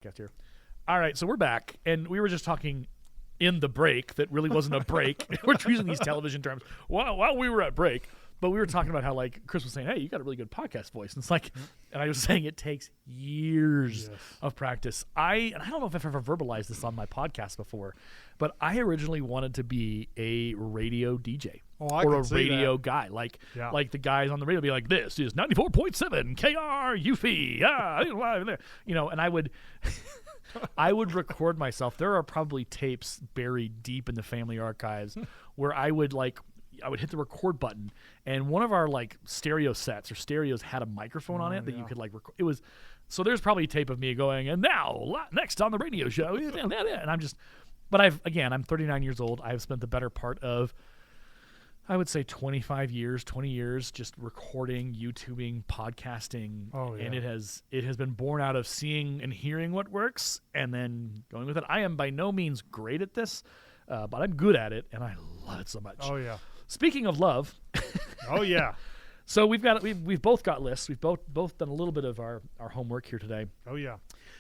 Get here. All right, so we're back, and we were just talking in the break that really wasn't a break. We're using these television terms while we were at break, but we were talking about how, like, Chris was saying, hey, you got a really good podcast voice. And it's like, and I was saying it takes years of practice. I don't know if I've ever verbalized this on my podcast before, but I originally wanted to be a radio DJ. Or a radio guy, like the guys on the radio be like, this is 94.7 KRUF, and I would record myself. There are probably tapes buried deep in the family archives where I would hit the record button, and one of our like stereo sets or stereos had a microphone on it that you could like record. It was so there's probably a tape of me going, and now next on the radio show, and I'm 39 years old. I've spent the better part of, I would say 20 years just recording, YouTubing, podcasting, and it has been born out of seeing and hearing what works and then going with it. I am by no means great at this, but I'm good at it, and I love it so much. Oh yeah. Speaking of love, oh yeah. So we've both got lists. We've both done a little bit of our homework here today. Oh yeah.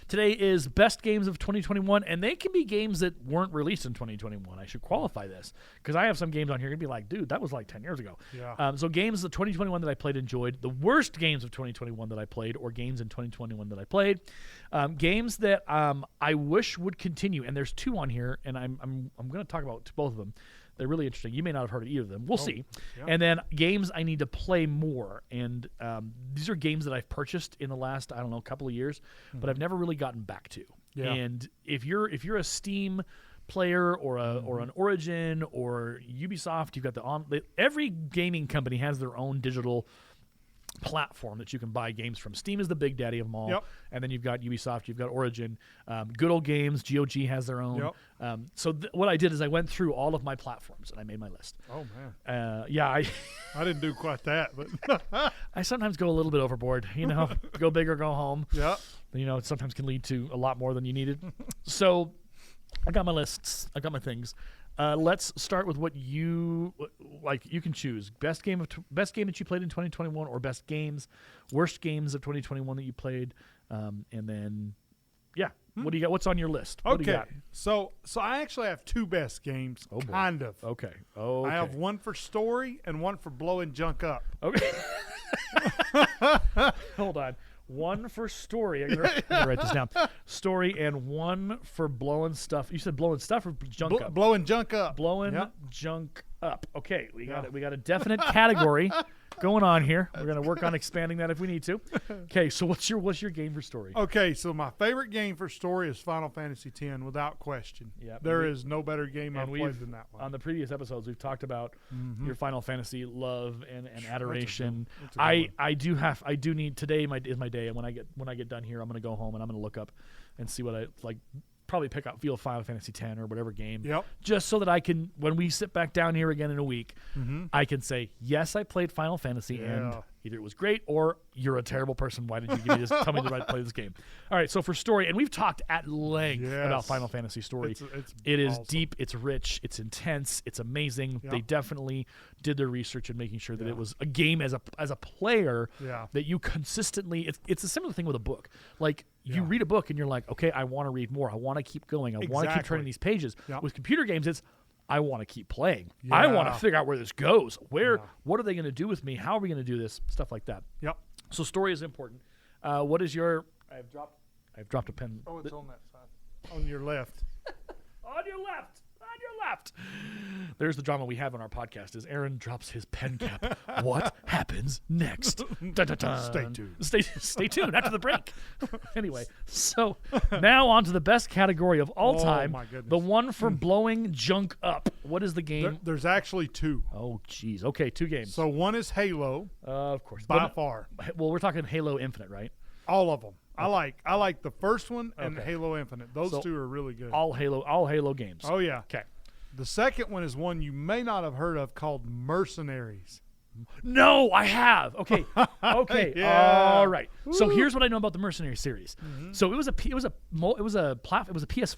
Today is best games of 2021, and they can be games that weren't released in 2021. I should qualify this because I have some games on here going to be like, dude, that was like 10 years ago. Yeah. So games of 2021 that I played, enjoyed, the worst games of 2021 that I played, or games in 2021 that I played, games that I wish would continue. And there's two on here, and I'm going to talk about both of them. They're really interesting. You may not have heard of either of them. We'll see. Yeah. And then games I need to play more. And these are games that I've purchased in the last, couple of years, but I've never really gotten back to. Yeah. And if you're a Steam player or an Origin or Ubisoft, you've got every gaming company has their own digital platform that you can buy games from. Steam is the big daddy of them all. Yep. And then you've got Ubisoft, you've got Origin, Good Old Games, GOG has their own. Yep. So what I did is I went through all of my platforms and I made my list. Oh man. I didn't do quite that, but I sometimes go a little bit overboard, go big or go home. Yeah. It sometimes can lead to a lot more than you needed. So I got my lists, I got my things. Let's start with what you like. You can choose best game that you played in 2021, or best games, worst games of 2021 that you played, and then what do you got? What's on your list? What do you got? So I actually have two best games, kind of. Okay. I have one for story and one for blowing junk up. Okay. Hold on. One for story. I'm gonna write this down. Story, and one for blowing stuff. You said blowing stuff or junk up? Blowing junk up. Blowing junk up. Okay, we got it. We got a definite category going on here. We're gonna work on expanding that if we need to. Okay, so what's your game for story? Okay, so my favorite game for story is Final Fantasy X, without question. Yep. There is no better game I've played than that one. On the previous episodes, we've talked about your Final Fantasy love and adoration. Today is my day, and when I get done here, I'm gonna go home and I'm gonna look up and see what I like. Probably pick up Final Fantasy X or whatever game, just so that I can, when we sit back down here again in a week, I can say, yes, I played Final Fantasy, and either it was great or you're a terrible person. Why did you give me this? Tell me to play this game. All right, so for story, and we've talked at length about Final Fantasy story. It is awesome. Deep, it's rich, it's intense, it's amazing. They definitely did their research in making sure that it was a game as a player that you consistently. It's a similar thing with a book. Like you read a book and you're like, okay, I want to read more. I want to keep going. I want to keep turning these pages. With computer games, it's I want to keep playing. I want to figure out where this goes. What are they going to do with me? How are we going to do this? Stuff like that. Yep. So story is important. What is your? I've dropped a pen. Oh, it's on that side. On your left. On your left. On your left. There's the drama we have on our podcast. Is Aaron drops his pen cap. What happens next? Dun, dun, dun. Stay tuned. Stay tuned after the break. Anyway, so now on to the best category of all time. My goodness. The one for blowing junk up. What is the game? There's actually two. Oh, geez. Okay, two games. So one is Halo. Of course. By far. Well, we're talking Halo Infinite, right? All of them. Okay. I like the first one and Halo Infinite. Those two are really good. All Halo games. Oh yeah. Okay. The second one is one you may not have heard of called Mercenaries. No, I have. Okay. Okay. Yeah. All right. So here's what I know about the Mercenary series. So it was a PS4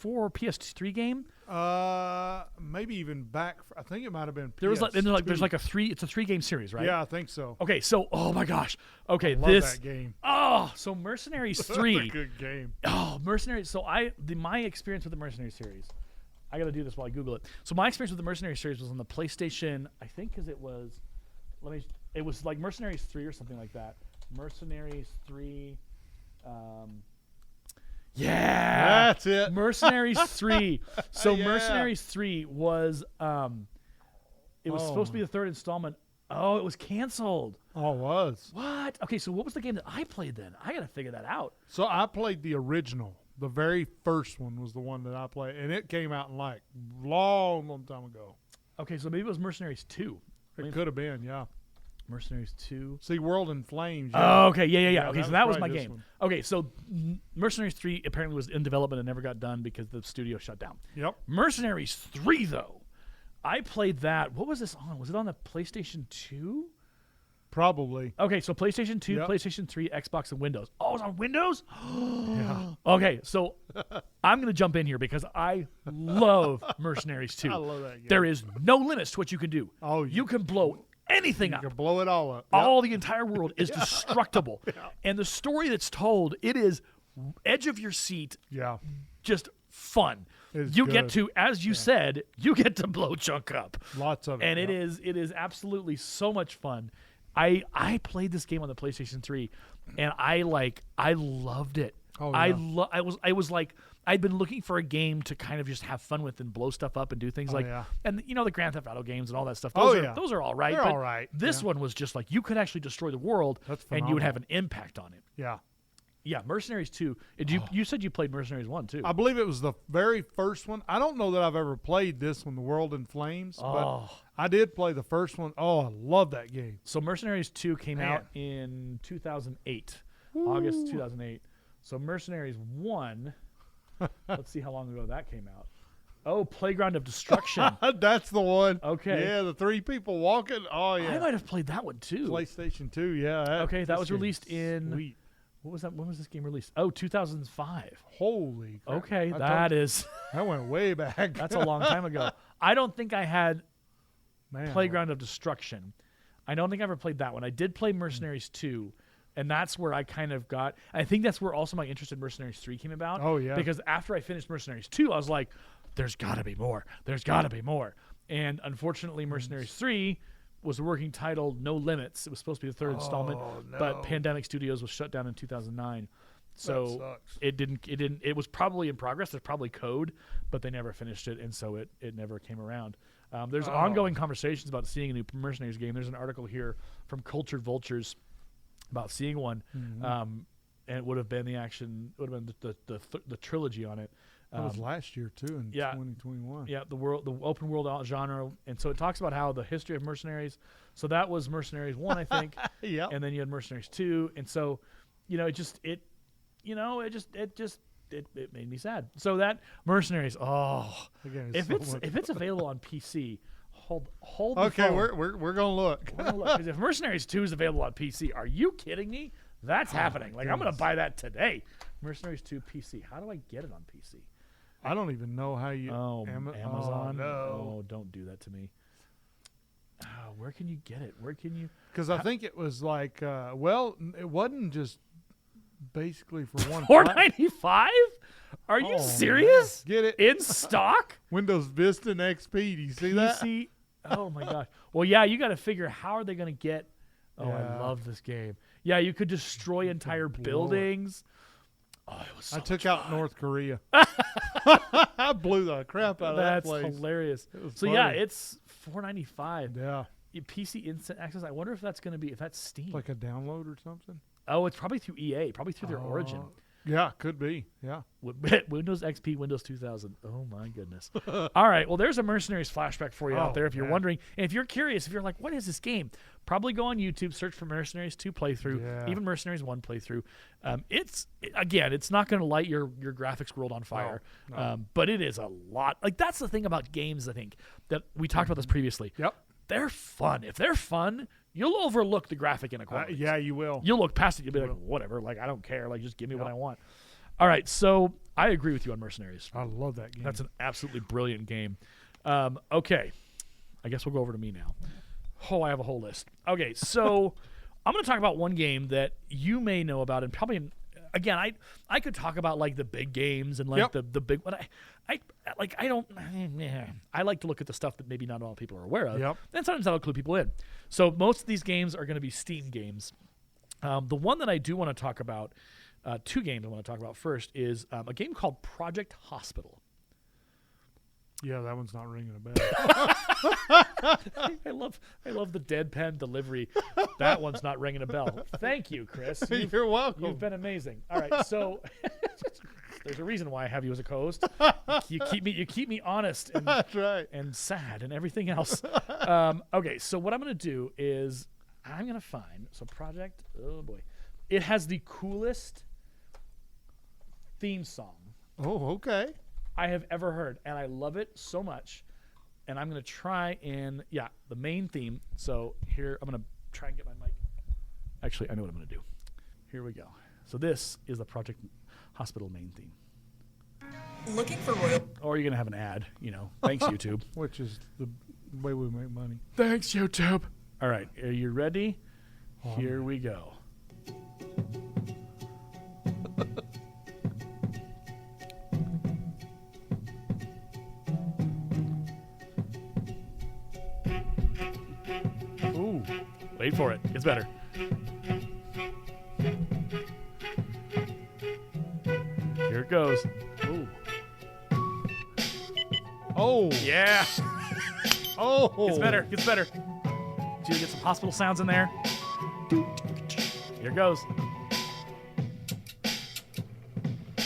or PS3 game. Maybe even back. I think it might have been. There's like it's a 3-game series, right? Yeah, I think so. Okay. So oh my gosh. Okay. Love that game. Oh, so Mercenaries 3. That's a good game. Oh, Mercenaries. So my experience with the Mercenary series. I got to do this while I Google it. So my experience with the Mercenary series was on the PlayStation, I think, because it was like Mercenaries 3 or something like that. Mercenaries 3. Yeah. That's it. Mercenaries 3. So Yeah. Mercenaries 3 was it was supposed to be the third installment. Oh, it was canceled. Oh, it was. What? Okay, so what was the game that I played then? I got to figure that out. So I played the original. The very first one was the one that I played, and it came out in like long time ago. Okay, so maybe it was Mercenaries 2. It could have been, yeah. Mercenaries 2. See, World in Flames. Yeah. Oh, okay, yeah. Okay, so that was my this game. one. Okay, so Mercenaries 3 apparently was in development and never got done because the studio shut down. Yep. Mercenaries 3, though, I played that. What was this on? Was it on the PlayStation 2? Probably. Okay, so PlayStation 2, Yep. PlayStation 3, Xbox, and Windows. Oh, it was on Windows? Yeah. Okay, so I'm going to jump in here because I love Mercenaries 2. I love that game. There is no limits to what you can do. Oh, you can blow anything you up. can blow it all up. All the entire world is destructible. And the story that's told, it is edge of your seat, Yeah. just fun. It's You get good. to, as you said, you get to blow chunk up. Lots of it. And yeah. it is absolutely so much fun. I played this game on the PlayStation 3 and I loved it. Oh, yeah. I was like, I'd been looking for a game to kind of just have fun with and blow stuff up and do things yeah. and the Grand Theft Auto games and all that stuff. Oh, Those are all right. They're but all right. This Yeah. one was just like you could actually destroy the world That's and you would have phenomenal. an impact on it. Yeah. Yeah, Mercenaries 2. You said you played Mercenaries 1 too. I believe it was the very first one. I don't know that I've ever played this one, The World in Flames, but I did play the first one. Oh, I love that game. So Mercenaries 2 came out in 2008, August 2008. So Mercenaries 1, let's see how long ago that came out. Oh, Playground of Destruction. That's the one. Okay. Yeah, the 3 people walking. Oh, yeah. I might have played that one too. PlayStation 2, yeah. Okay, that this was game's released in sweet. what was that? When was this game released? Oh, 2005. Holy crap. Okay, that that went way back. that's a long time ago. I don't think I had Man, Playground of Destruction. I don't think I ever played that one. I did play Mercenaries 2, and that's where I kind of got. I think that's where also my interest in Mercenaries 3 came about. Oh, yeah. Because after I finished Mercenaries 2, I was like, "There's got to be more. There's got to be more." And unfortunately, Mercenaries 3 was a working title, No Limits. It was supposed to be the third installment, but no. Pandemic Studios was shut down in 2009. So sucks. it didn't. It was probably in progress. There's probably code, but they never finished it, and so it never came around. There's ongoing conversations about seeing a new Mercenaries game. There's an article here from Cultured Vultures about seeing one, and it would have been the trilogy on it. That was last year too, in 2021. Yeah, the open world genre, and so it talks about how the history of Mercenaries. So that was Mercenaries 1, I think. Yeah. And then you had Mercenaries 2, and so, it made me sad. So that Mercenaries, Again, if it's available on PC, hold the Okay, phone. we're gonna look. We're gonna look, 'cause if Mercenaries 2 is available on PC, are you kidding me? That's happening. Like I'm gonna buy that today. Mercenaries 2 PC. How do I get it on PC? I don't even know how you. Amazon. Oh, no. Oh, don't do that to me. Where can you get it? Where can you? Because I think it was like, it wasn't just basically for one. $4.95? Are you serious? Man. Get it In stock? Windows Vista and XP. Do you see that? PC? Oh my gosh. Well, yeah, you got to figure how are they going to get. Oh, I Yeah. love this game. Yeah, you could destroy entire blow it. buildings. Oh, it was so I took much out fun. North Korea. I blew the crap out of that That's place. hilarious. was So yeah, funny. it's $4.95. Yeah, PC Instant Access. I wonder if that's going to be if that's Steam. like a download or something. Oh, it's probably through EA, probably through their Origin. Yeah, could be. Yeah. Windows XP, Windows 2000. Oh my goodness. All right. Well, there's a Mercenaries flashback for you out there if you're wondering. And if you're curious, if you're like, what is this game? Probably go on YouTube, search for Mercenaries 2 playthrough, even Mercenaries 1 playthrough. It's not going to light your graphics world on fire, but it is a lot. Like that's the thing about games. I think that we talked about this previously. Yep. They're fun. If they're fun, You'll overlook the graphic inequalities. Yeah, you will. You'll look past it. You'll be like, whatever. Like, I don't care. Like, just give me what I want. All right, so I agree with you on Mercenaries. I love that game. That's an absolutely brilliant game. Okay, I guess we'll go over to me now. Oh, I have a whole list. Okay, so I'm going to talk about one game that you may know about, and probably, again, I could talk about like the big games and like the big, but I like to look at the stuff that maybe not all people are aware of, and sometimes that'll clue people in. So most of these games are going to be Steam games. The one that I do want to talk about, two games I want to talk about first, is a game called Project Hospital. Yeah, that one's not ringing a bell. I love the deadpan delivery. That one's not ringing a bell. Thank you, Chris. You're welcome. You've been amazing. All right, so there's a reason why I have you as a co-host. You keep me honest. And, that's right. And sad and everything else. Okay, so what I'm going to do is I'm going to find Project. Oh boy, it has the coolest theme song. Oh, okay. I have ever heard, and I love it so much. And I'm going to try and, the main theme. So here, I'm going to try and get my mic. Actually, I know what I'm going to do. Here we go. So this is the Project Hospital main theme. Looking for royal. Or you're going to have an ad, Thanks, YouTube. Which is the way we make money. Thanks, YouTube. All right, are you ready? Here we go. Wait for it. It's better. Here it goes. Ooh. Oh. Yeah. Oh. It's better. It's better. Do you get some hospital sounds in there? Here it goes.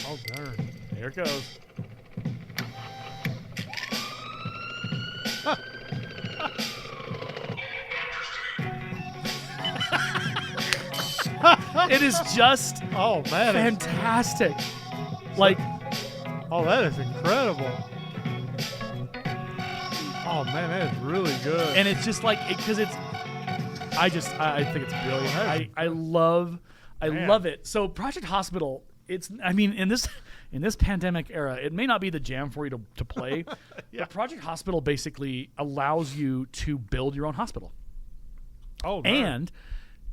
Oh, darn. Here it goes. It is just fantastic. Like, oh, that is incredible. Oh man, that is really good. And it's just like because it's. I think it's brilliant. I love it. So Project Hospital. In this pandemic era, it may not be the jam for you to play. But Project Hospital basically allows you to build your own hospital. Oh, and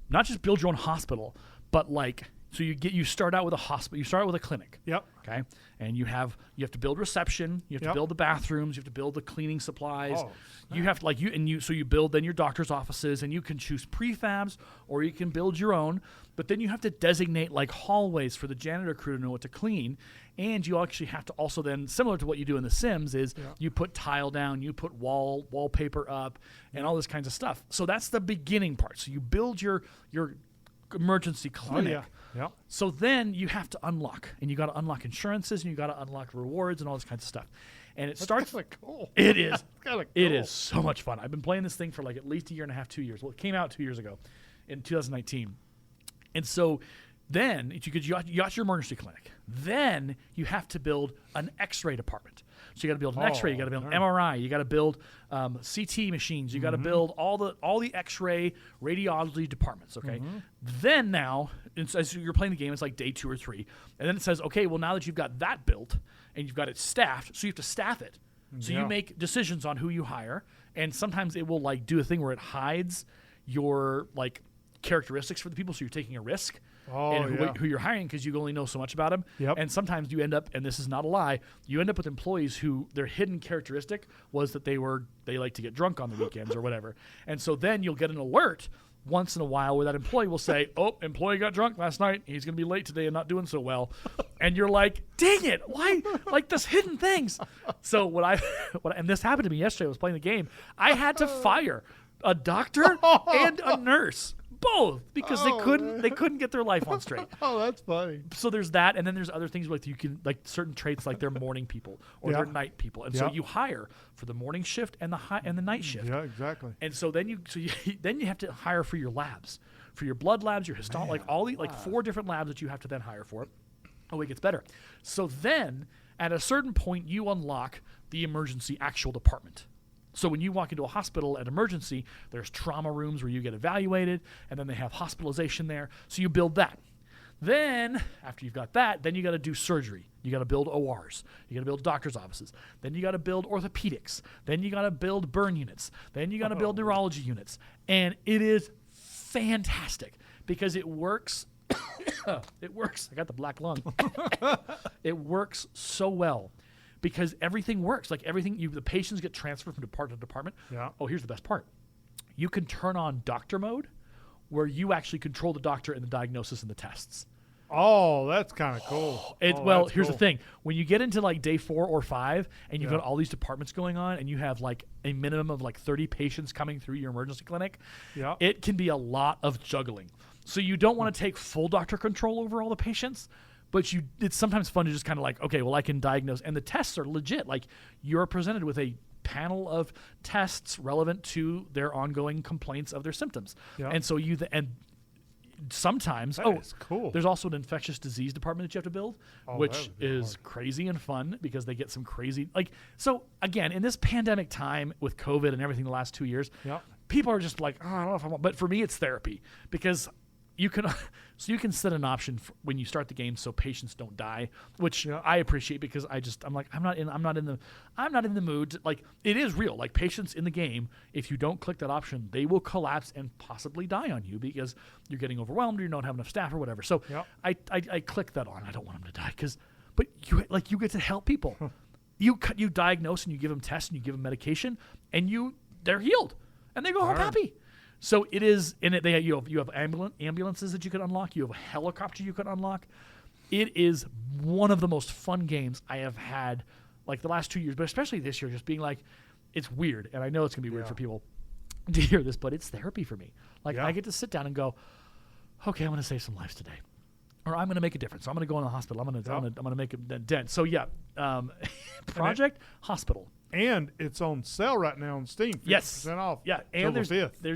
not just build your own hospital, but you start out with a hospital. You start out with a clinic. Yep. Okay. And you have to build reception. You have to build the bathrooms. You have to build the cleaning supplies. Oh, you have to so you build then your doctor's offices, and you can choose prefabs or you can build your own. But then you have to designate hallways for the janitor crew to know what to clean. And you actually have to also then, similar to what you do in The Sims, is you put tile down, you put wallpaper up, and all this kinds of stuff. So that's the beginning part. So you build your emergency clinic. So then you have to unlock, and you got to unlock insurances, and you got to unlock rewards, and all this kinds of stuff. And it starts. That's cool. It is. Kind of cool. It is so much fun. I've been playing this thing for at least a year and a half, 2 years. Well, it came out 2 years ago, in 2019, and so. Then you got your emergency clinic. Then you have to build an X-ray department. So you got to build an X-ray. You got to build an MRI. You got to build CT machines. You got to build all the X-ray radiology departments. Okay. Then now, as you're playing the game, it's like day 2 or 3, and then it says, okay, well now that you've got that built and you've got it staffed, so you have to staff it. So you make decisions on who you hire, and sometimes it will do a thing where it hides your characteristics for the people, so you're taking a risk. Who you're hiring because you only know so much about them. And sometimes you end up, and this is not a lie, you end up with employees who their hidden characteristic was that they like to get drunk on the weekends or whatever. And so then you'll get an alert once in a while where that employee will say, oh, employee got drunk last night. He's going to be late today and not doing so well. And you're like, dang it. Why? This hidden things. So and this happened to me yesterday. I was playing the game. I had to fire a doctor and a nurse. Both, because they couldn't get their life on straight. Oh, that's funny. So there's that, and then there's other things you can certain traits they're morning people or they're night people, and so you hire for the morning shift and the night shift. Yeah, exactly. And so then you have to hire for your labs, for your blood labs, your histology, all the 4 different labs that you have to then hire for. Oh, it gets better. So then at a certain point you unlock the emergency actual department. So when you walk into a hospital at emergency, there's trauma rooms where you get evaluated, and then they have hospitalization there. So you build that. Then, after you've got that, then you got to do surgery. You got to build ORs. You got to build doctor's offices. Then you got to build orthopedics. Then you got to build burn units. Then you got to build neurology units. And it is fantastic because it works. It works. I got the black lung. It works so well because everything works. Like everything, the patients get transferred from department to department. Yeah. Oh, here's the best part. You can turn on doctor mode where you actually control the doctor and the diagnosis and the tests. Oh, that's kind of cool. Here's the thing. When you get into like day 4 or 5 and you've got all these departments going on and you have like a minimum of like 30 patients coming through your emergency clinic, it can be a lot of juggling. So you don't want to take full doctor control over all the patients, but it's sometimes fun to just kind of like, okay, well, I can diagnose. And the tests are legit. Like you're presented with a panel of tests relevant to their ongoing complaints of their symptoms. And so sometimes is cool. There's also an infectious disease department that you have to build, which is crazy and fun because they get some crazy so again, in this pandemic time with COVID and everything the last 2 years, people are just like, oh, I don't know if I want, but for me it's therapy because you can set an option when you start the game so patients don't die, which I appreciate because I'm like I'm not in the mood to, like it is real. Like patients in the game, if you don't click that option, they will collapse and possibly die on you because you're getting overwhelmed or you don't have enough staff or whatever. So I click that on. I don't want them to die but you get to help people. You diagnose and you give them tests and you give them medication and they're healed and they go home happy. So it is in it. You have ambulances that you can unlock. You have a helicopter you can unlock. It is one of the most fun games I have had, like the last 2 years, but especially this year. Just being like, it's weird, and I know it's gonna be weird for people to hear this, but it's therapy for me. Like I get to sit down and go, okay, I'm gonna save some lives today, or I'm gonna make a difference. So I'm gonna go in the hospital. I'm gonna make a dent. So Project Hospital. And it's on sale right now on Steam. 50% off. Yeah, and there's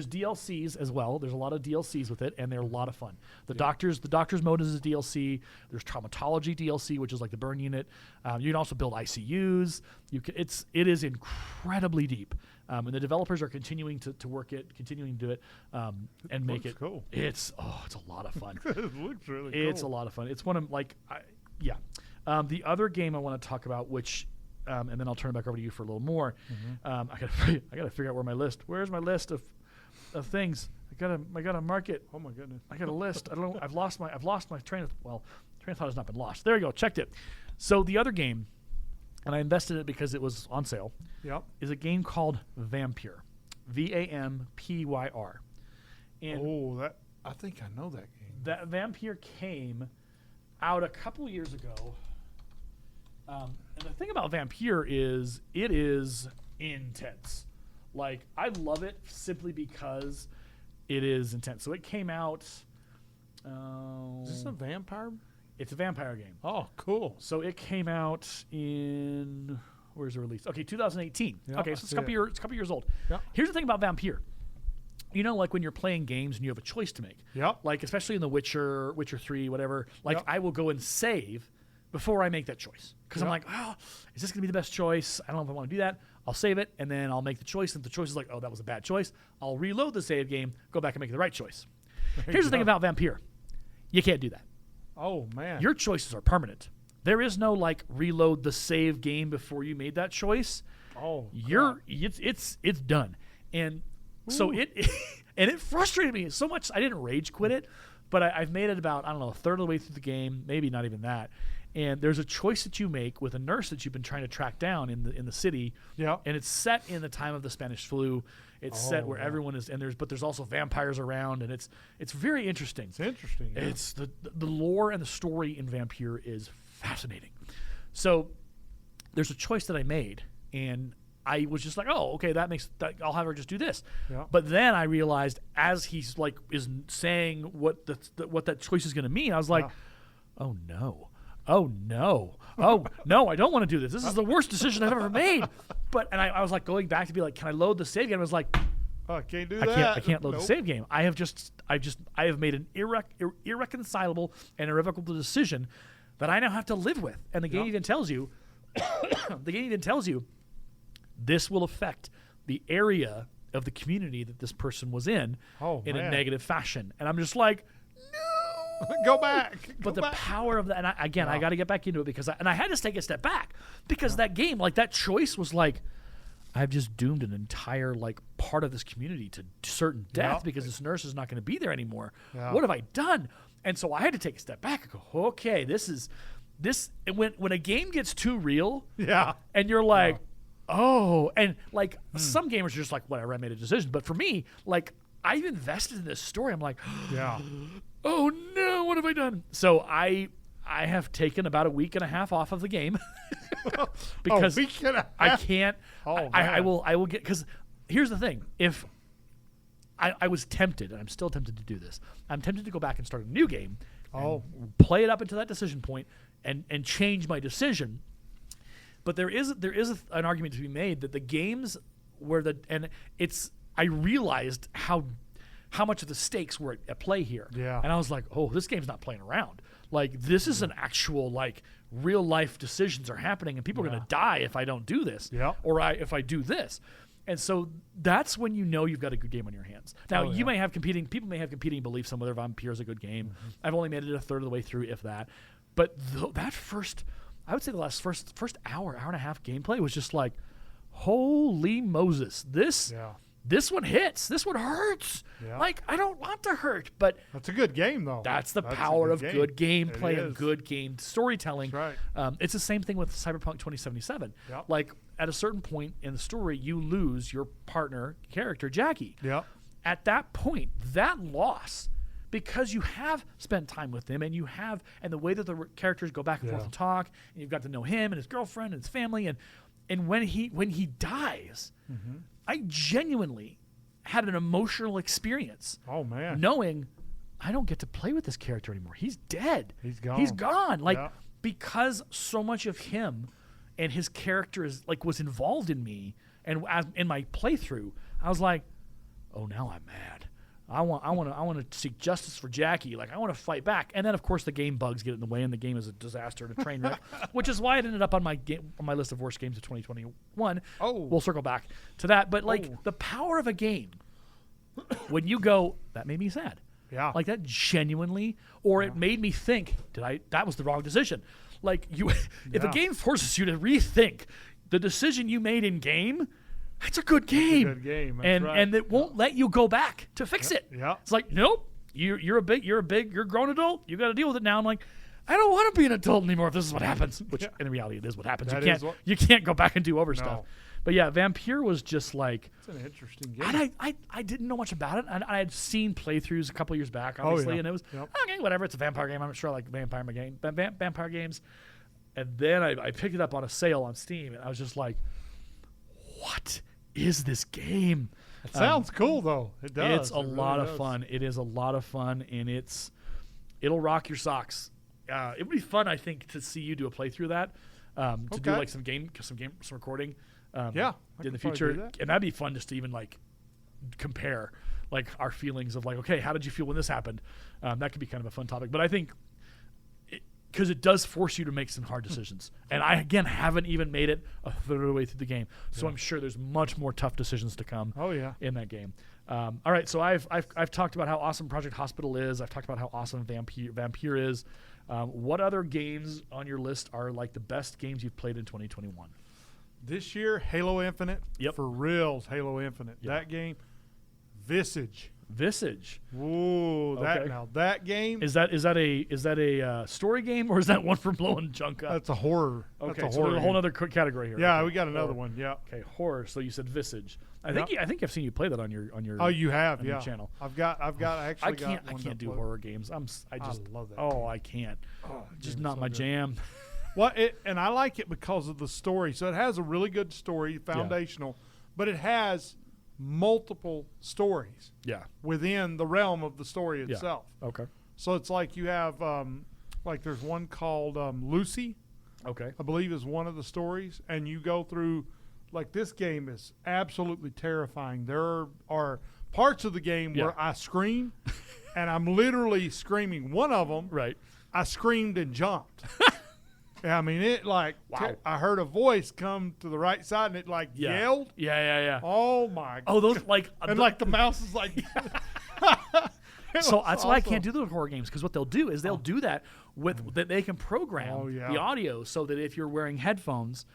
DLCs as well. There's a lot of DLCs with it, and they're a lot of fun. The doctor's mode is a DLC. There's traumatology DLC, which is like the burn unit. You can also build ICUs. It is incredibly deep, and the developers are continuing to work it, continuing to do it, and make it cool. It's a lot of fun. It looks really cool. It's a lot of fun. It's one of the other game I want to talk about, which. And then I'll turn it back over to you for a little more. I gotta figure out where my list. Where's my list of things? I gotta mark it. Oh my goodness! I got a list. I don't know. I've lost my train of thought has not been lost. There you go. Checked it. So the other game, and I invested in it because it was on sale. Is a game called Vampyr, Vampyr. And I think I know that game. That Vampyr came out a couple years ago. And the thing about Vampyr is it is intense. Like, I love it simply because it is intense. So it came out... is this a vampire? It's a vampire game. Oh, cool. So it came out in... Where's the release? Okay, 2018. Okay, so it's a couple years old. Here's the thing about Vampyr. You know, like when you're playing games and you have a choice to make. Like, especially in The Witcher, Witcher 3, whatever. Like, I will go and save... before I make that choice. Because I'm like, is this going to be the best choice? I don't know if I want to do that. I'll save it, and then I'll make the choice. And if the choice is like, oh, that was a bad choice, I'll reload the save game, go back and make the right choice. Here's the thing about Vampyr. You can't do that. Oh, man. Your choices are permanent. There is no, like, reload the save game before you made that choice. Oh, it's done. And so it frustrated me so much. I didn't rage quit it, but I've made it about, I don't know, a third of the way through the game, maybe not even that. And there's a choice that you make with a nurse that you've been trying to track down in the city. And it's set in the time of the Spanish flu. It's set where everyone is, and there's also vampires around, and it's very interesting. It's interesting. Yeah. It's the lore and the story in Vampyr is fascinating. So there's a choice that I made, and I was just like, oh, okay, I'll have her just do this. But then I realized as he's like is saying what that choice is going to mean, I was like, oh no. Oh no! Oh no! I don't want to do this. This is the worst decision I've ever made. I was like going back to be like, can I load the save game? I was like, I can't do that. I can't load the save game. I have made an irreconcilable and irrevocable decision that I now have to live with. And the game even tells you, this will affect the area of the community that this person was in a negative fashion. And I'm just like, no. Go back. But the power of that, and I got to get back into it because I had to take a step back because that game, like that choice was like, I've just doomed an entire like part of this community to certain death because this nurse is not going to be there anymore. What have I done? And so I had to take a step back and go, okay, this. When a game gets too real, and you're like, oh, and like some gamers are just like, whatever, I made a decision. But for me, like I've invested in this story. I'm like, oh no, what have I done? So I have taken about a week and a half off of the game because I can't. I will get, because here's the thing. If I was tempted, and I'm still tempted to do this, I'm tempted to go back and start a new game, play it up into that decision point, and change my decision. But there is an argument to be made that the games where I realized how much of the stakes were at play here. Yeah. And I was like, oh, this game's not playing around. Like, this is an actual, like, real life decisions are happening, and people are going to die if I don't do this, or if I do this. And so that's when you know you've got a good game on your hands. Now, people may have competing beliefs on whether Vampire is a good game. I've only made it a third of the way through, if that. But that I would say the last first hour and a half gameplay was just like, holy Moses, this one hits. This one hurts. Yeah. Like, I don't want to hurt, but that's a good game, though. That's the power of good gameplay and good game storytelling. That's right. It's the same thing with Cyberpunk 2077. Yep. Like, at a certain point in the story, you lose your partner character, Jackie. Yep. At that point, that loss, because you have spent time with him and the way that the characters go back and forth and talk, and you've got to know him and his girlfriend and his family, and when he dies, I genuinely had an emotional experience. Oh, man. Knowing I don't get to play with this character anymore. He's dead. He's gone. He's gone. Like, because so much of him and his character was involved in me and in my playthrough, I was like, oh, now I'm mad. I want to seek justice for Jackie. Like, I want to fight back. And then, of course, the game bugs get in the way, and the game is a disaster and a train wreck, which is why it ended up on my list of worst games of 2021. Oh, we'll circle back to that. But the power of a game, when you go, that made me sad. Yeah, like that genuinely, or it made me think, that was the wrong decision. Like if a game forces you to rethink the decision you made in game. That's a good game. That's a good game. That's right. And it won't let you go back to fix it. Yeah. It's like, nope, you're a grown adult. You got to deal with it now. I'm like, I don't want to be an adult anymore if this is what happens. Which in reality it is what happens. You can't go back and do over stuff. But yeah, Vampire was just like, it's an interesting game. And I didn't know much about it. I had seen playthroughs a couple years back, obviously, and it was okay, whatever. It's a vampire game. I'm sure I like vampire games. And then I picked it up on a sale on Steam, and I was just like, what is this game? It sounds cool, though. It does. It's a lot of fun. It is a lot of fun, and it'll rock your socks. It would be fun, I think, to see you do a playthrough of that, to do like some recording. In the future, and that'd be fun just to even like compare like our feelings of like, okay, how did you feel when this happened? That could be kind of a fun topic, but I think because it does force you to make some hard decisions. And I, again, haven't even made it a third of the way through the game. So I'm sure there's much more tough decisions to come in that game. All right, so I've talked about how awesome Project Hospital is. I've talked about how awesome Vampire is. What other games on your list are like the best games you've played in 2021? This year, Halo Infinite. Yep. For reals, Halo Infinite. Yep. That game, Visage. Ooh, that game is that a story game, or is that one for blowing junk up? That's a horror. Okay, that's so there's a whole other category here. Yeah, we got another one. Yeah. Okay, horror. So you said Visage. I think I've seen you play that on your. Oh, you have, your channel. I've got actually. I can't do horror games. I love that. Oh, I can't. Just not my jam. Well, and I like it because of the story. So it has a really good story, foundational, but it has multiple stories within the realm of the story itself. Okay. So it's like you have like there's one called Lucy. Okay. I believe is one of the stories, and you go through like this game is absolutely terrifying. There are parts of the game where I scream and I'm literally screaming. One of them, right. I screamed and jumped. Yeah, I mean, it like, wow. I heard a voice come to the right side and it like yelled. Yeah. Oh, my God. Oh, those like. And like the mouse is like. So that's why I can't do the horror games, because what they'll do is they'll do that with that they can program the audio so that if you're wearing headphones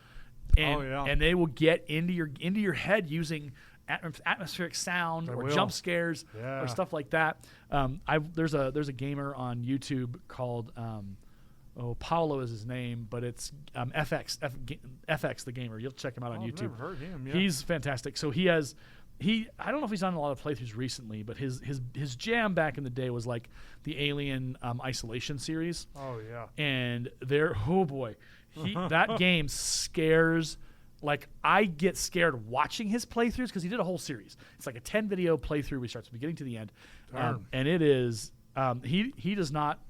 and they will get into your head using atmospheric sound or jump scares or stuff like that. There's a gamer on YouTube called Paolo is his name, but it's FX the gamer. You'll check him out on YouTube. I've never heard him. Yeah. He's fantastic. So I don't know if he's done a lot of playthroughs recently, but his jam back in the day was like the Alien Isolation series. Oh yeah. And that game scares. Like, I get scared watching his playthroughs because he did a whole series. It's like a 10 video playthrough. We start from the beginning to the end, and it is he does not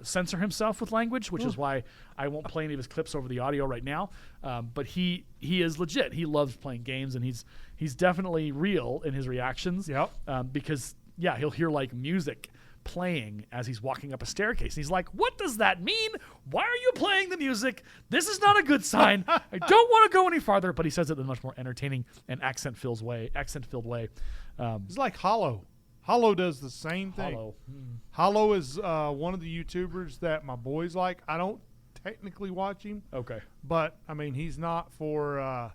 censor himself with language, which is why I won't play any of his clips over the audio right now. But he is legit. He loves playing games, and he's definitely real in his reactions. Yep. Because he'll hear like music playing as he's walking up a staircase, and he's like, "What does that mean? Why are you playing the music? This is not a good sign. I don't want to go any farther." But he says it in a much more entertaining and accent-filled way. It's like Hollow. Hollow does the same thing. Hollow is one of the YouTubers that my boys like. I don't technically watch him. Okay. But, I mean, he's not for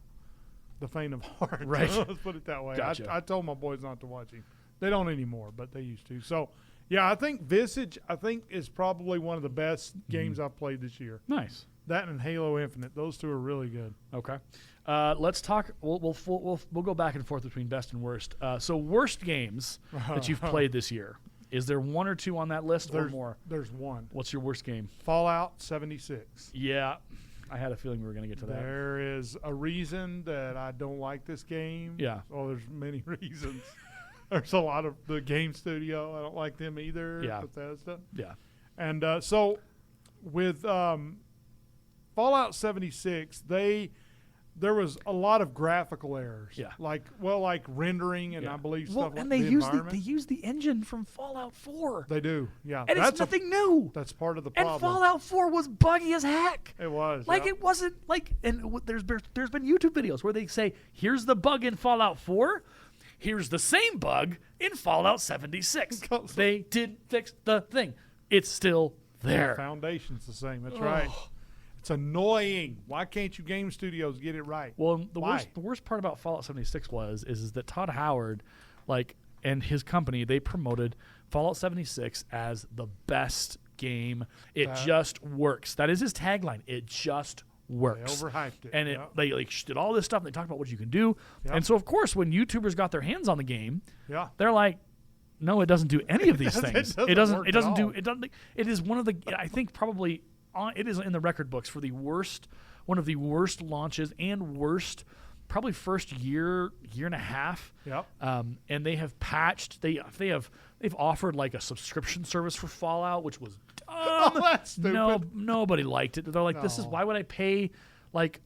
the faint of heart. Right. Let's put it that way. Gotcha. I told my boys not to watch him. They don't anymore, but they used to. So, yeah, I think Visage, is probably one of the best games I've played this year. Nice. That and Halo Infinite. Those two are really good. Okay. Let's talk. We'll go back and forth between best and worst. So worst games that you've played this year. Is there one or two on that list or more? There's one. What's your worst game? Fallout 76. Yeah. I had a feeling we were going to get to that. There is a reason that I don't like this game. Yeah. Oh, there's many reasons. There's a lot of the game studio. I don't like them either. Yeah. Bethesda. Yeah. And so with Fallout 76, there was a lot of graphical errors. Yeah. Like rendering and I believe stuff like and the environment. They use the engine from Fallout 4. They do. Yeah. And it's nothing new. That's part of the problem. And Fallout 4 was buggy as heck. It was. Like it wasn't like, and there's been YouTube videos where they say, here's the bug in Fallout 4. Here's the same bug in Fallout 76. They didn't fix the thing. It's still there. The foundation's the same. That's right. It's annoying. Why can't you game studios get it right? Well, the worst part about Fallout 76 is that Todd Howard, and his company, they promoted Fallout 76 as the best game. It just works. That is his tagline. It just works. They overhyped it. And they did all this stuff. And they talked about what you can do. Yep. And so, of course, when YouTubers got their hands on the game, they're like, no, it doesn't do any of these things. It doesn't do. It is one of the. I think probably. It is in the record books for one of the worst launches and worst, probably first year and a half. Yep. And they have patched. They've offered like a subscription service for Fallout, which was dumb. Oh, that's stupid. Nobody liked it. They're like, this is why would I pay? Like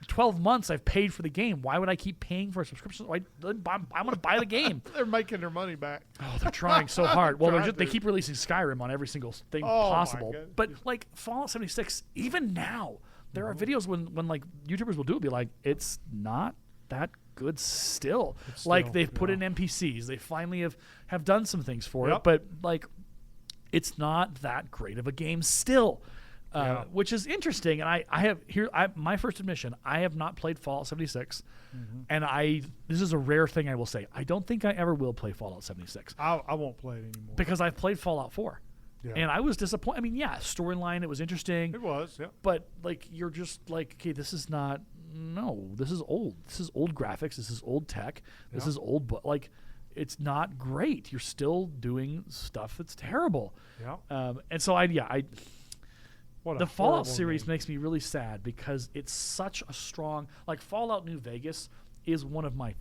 12 months I've paid for the game. Why would I keep paying for a subscription? I'm going to buy the game. They're making their money back. Oh, they're trying so hard. Well, they keep releasing Skyrim on every single thing possible. But like Fallout 76, even now, there are videos when like YouTubers will do it, be like, it's not that good still. They've put in NPCs. They finally have done some things for it, but like it's not that great of a game still. Which is interesting, and my first admission, I have not played Fallout 76, and this is a rare thing I will say. I don't think I ever will play Fallout 76. I won't play it anymore because I've played Fallout 4, and I was disappointed. I mean, storyline, it was interesting. It was, but like you're just like, okay, this is not. No, this is old. This is old graphics. This is old tech. This is old, but like. It's not great. You're still doing stuff that's terrible. And so the Fallout series makes me really sad because it's such a strong, like Fallout New Vegas is one of my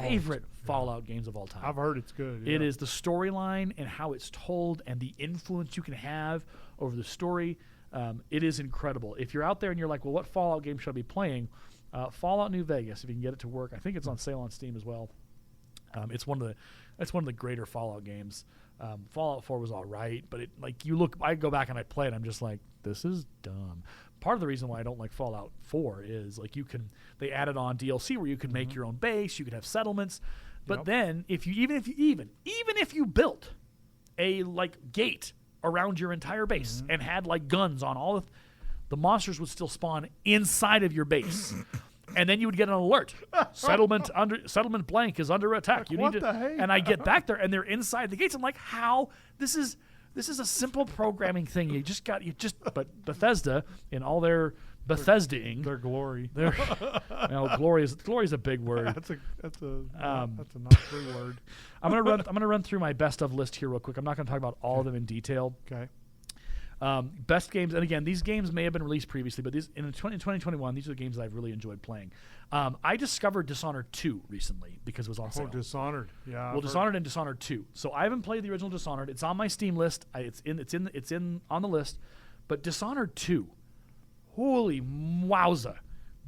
favorite Fallout games of all time. I've heard it's good. It is the storyline and how it's told and the influence you can have over the story. It is incredible. If you're out there and you're like, well, what Fallout game should I be playing? Fallout New Vegas, if you can get it to work. I think it's on sale on Steam as well. It's one of the greater Fallout games. Fallout 4 was all right, but I go back and I play it, I'm just like, this is dumb. Part of the reason why I don't like Fallout 4 is like they added on DLC where you can make your own base, you could have settlements, but then even if you built a gate around your entire base and had guns on all the monsters would still spawn inside of your base. And then you would get an alert. Settlement blank is under attack. What the heck? And I get back there and they're inside the gates. I'm like, how? This is a simple programming thing. But Bethesda in all their Bethesda-ing, their glory. Glory is a big word. That's a not true word. I'm gonna run through my best of list here real quick. I'm not gonna talk about all of them in detail. Okay. Best games, and again, these games may have been released previously, but in 2021, these are the games that I've really enjoyed playing. I discovered Dishonored 2 recently because it was on sale. Oh, Dishonored, yeah. Well, Dishonored and Dishonored 2. So I haven't played the original Dishonored. It's on my Steam list. It's on the list. But Dishonored 2, holy wowza,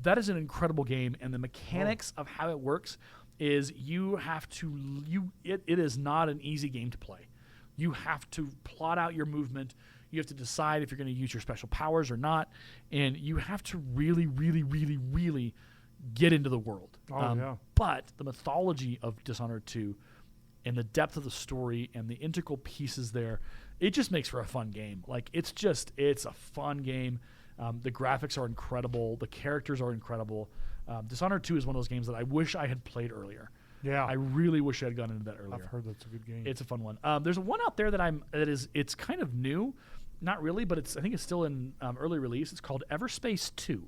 that is an incredible game, and the mechanics of how it works is it is not an easy game to play. You have to plot out your movement. You have to decide if you're going to use your special powers or not, and you have to really, really, really, really get into the world. But the mythology of Dishonored 2 and the depth of the story and the integral pieces there, it just makes for a fun game. It's a fun game. The graphics are incredible. The characters are incredible. Dishonored 2 is one of those games that I wish I had played earlier. Yeah, I really wish I had gone into that earlier. I've heard that's a good game. It's a fun one. There's one out there it's kind of new, not really, but I think it's still in early release. It's called Everspace 2.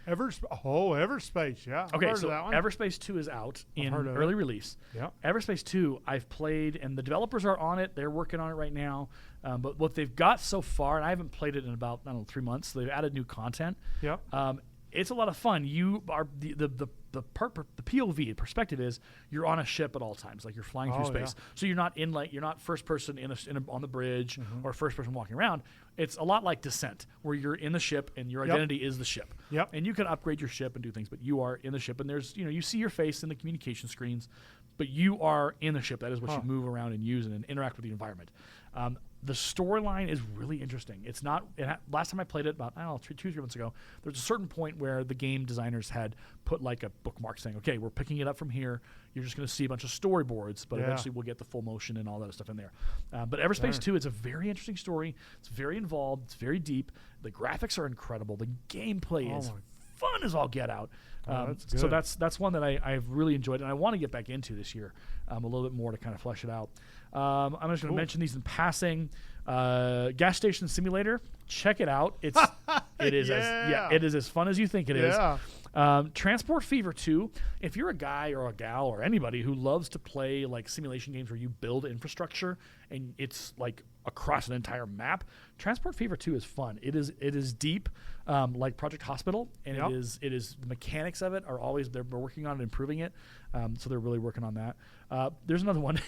Everspace, yeah. Okay, so Everspace 2 is out in early release. Yeah. Everspace 2, I've played, and the developers are on it. They're working on it right now. But what they've got so far, and I haven't played it in about 3 months. So they've added new content. Yeah. It's a lot of fun. You are the POV perspective is you're on a ship at all times, you're flying through space. Yeah. So you're not first person on the bridge or first person walking around. It's a lot like Descent, where you're in the ship and your identity is the ship. Yep. And you can upgrade your ship and do things, but you are in the ship. And there's you see your face in the communication screens, but you are in the ship. That is what you move around and use and interact with the environment. The storyline is really interesting. It's not. Last time I played it, about 2-3 months ago, there's a certain point where the game designers had put a bookmark saying, "Okay, we're picking it up from here. You're just going to see a bunch of storyboards, but eventually we'll get the full motion and all that stuff in there." But Everspace 2, it's a very interesting story. It's very involved. It's very deep. The graphics are incredible. The gameplay is fun as all get out. So that's one that I've really enjoyed, and I want to get back into this year a little bit more to kind of flesh it out. I'm just going to mention these in passing. Gas Station Simulator, check it out. It is as fun as you think it is. Transport Fever 2, if you're a guy or a gal or anybody who loves to play simulation games where you build infrastructure and it's across an entire map, Transport Fever 2 is fun. It is deep, like Project Hospital, and it is the mechanics of it are always they're working on improving it. So they're really working on that. There's another one,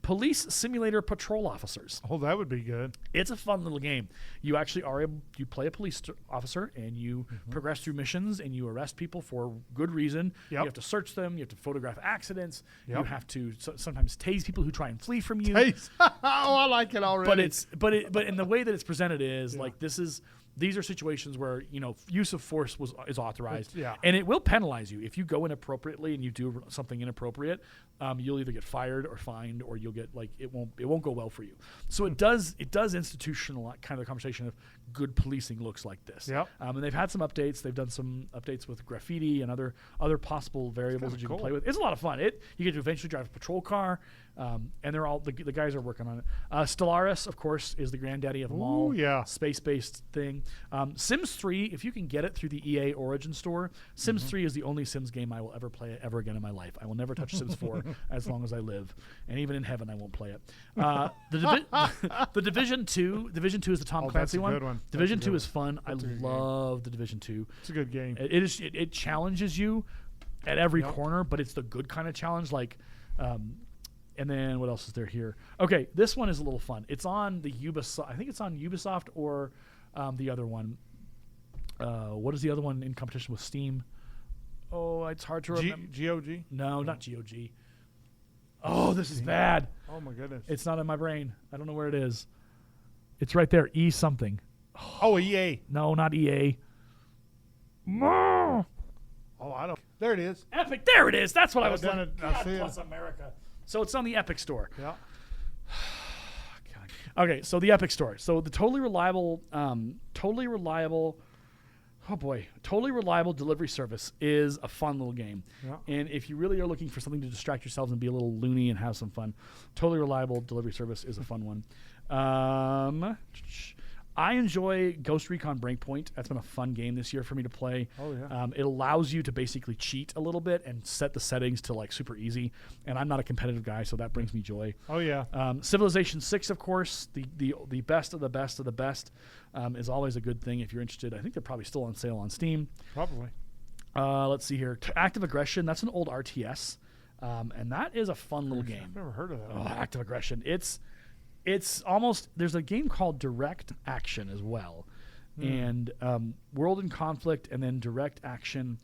Police Simulator Patrol Officers. Oh, that would be good. It's a fun little game. You actually you play a police officer and you progress through missions and you arrest people for good reason. You have to search them. You have to photograph accidents. You have to sometimes tase people who try and flee from you. Tase. Oh, I like it already. But in the way that it's presented is these are situations where use of force is authorized, and it will penalize you if you go inappropriately and you do something inappropriate. You'll either get fired or fined, or you'll get it won't go well for you. So it does institutional kind of conversation of good policing looks like this. And they've had some updates. They've done some updates with graffiti and other possible variables that you can play with. It's a lot of fun. You get to eventually drive a patrol car. And they're all the guys are working on it. Stellaris, of course, is the granddaddy of them all. Space-based thing. Sims 3, if you can get it through the EA Origin Store, Sims 3 is the only Sims game I will ever play ever again in my life. I will never touch Sims 4 as long as I live, and even in heaven I won't play it. The Division 2 is the Tom Clancy one. Good one. Division 2 is fun. I love the Division 2. It's a good game. It challenges you at every corner, but it's the good kind of challenge. And then what else is there here? Okay, this one is a little fun. It's on the Ubisoft. I think it's on Ubisoft or the other one. What is the other one in competition with Steam? Oh, it's hard to remember. GOG? No, not GOG. Oh, this is bad. Oh my goodness. It's not in my brain. I don't know where it is. It's right there. E something. Oh, EA. No, not EA. Oh, I don't. There it is. Epic. There it is. That's what I was done looking. it. I God see it. bless America. So it's on the Epic Store. Yeah. Okay, so the Epic Store. So the totally reliable delivery service is a fun little game. Yeah. And if you really are looking for something to distract yourselves and be a little loony and have some fun, totally reliable delivery service is a fun one. I enjoy Ghost Recon Breakpoint. That's been a fun game this year for me to play. Oh, yeah. It allows you to basically cheat a little bit and set the settings to like super easy. And I'm not a competitive guy, so that brings me joy. Oh, yeah. Civilization 6, of course, the best of the best of the best, is always a good thing if you're interested. I think they're probably still on sale on Steam. Probably. Let's see here. Active Aggression, that's an old RTS. And that is a fun little game. I've never heard of that. Oh, Active Aggression. It's almost, there's a game called Direct Action as well. And World in Conflict and then Direct Action.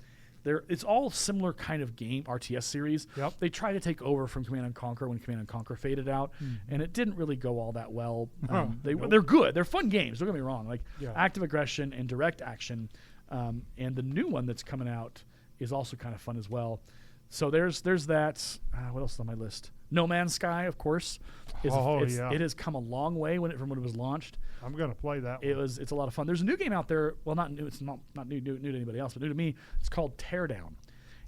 It's all similar kind of game, RTS series. Yep. They tried to take over from Command & Conquer when Command & Conquer faded out, and it didn't really go all that well. They're good. They're fun games. Don't get me wrong. Like Active Aggression and Direct Action, and the new one that's coming out is also kind of fun as well. So there's that. What else is on my list? No Man's Sky, of course. It has come a long way from when it was launched. I'm gonna play that one. It's a lot of fun. There's a new game out there. Well, not new. It's not new to anybody else, but new to me. It's called Teardown,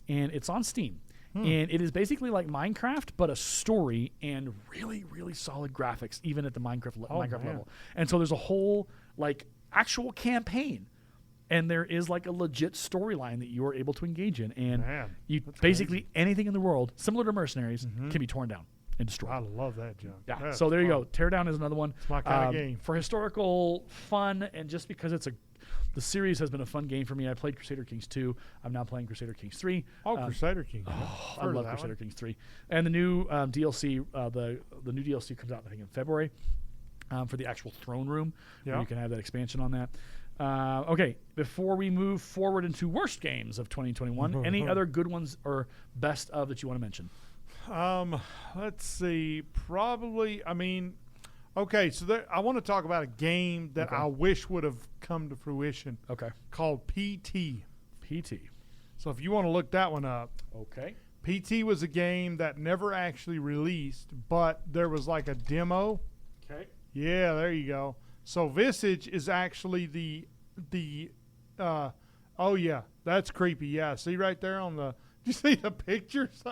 and it's on Steam. And it is basically like Minecraft, but a story and really, really solid graphics, even at the Minecraft level. And so there's a whole like actual campaign. And there is like a legit storyline that you are able to engage in. And you basically crazy. Anything in the world, similar to Mercenaries, can be torn down and destroyed. I love that junk. Yeah. That's so there you fun. go. Teardown is another one. It's my kind of game. For historical fun and just because the series has been a fun game for me. I played Crusader Kings 2. I'm now playing Crusader Kings 3. Crusader Kings. I love Crusader Kings 3. And the new DLC, the new DLC comes out I think in February for the actual throne room. Where you can have that expansion on that. Okay, before we move forward into worst games of 2021, any other good ones or best of that you want to mention? Let's see. Probably, okay, so I want to talk about a game that I wish would have come to fruition. Okay. Called PT. PT. So if you want to look that one up. Okay. PT was a game that never actually released, but there was like a demo. Okay. Yeah, there you go. So Visage is actually oh yeah, that's creepy. Yeah, see right there on the, do you see the pictures?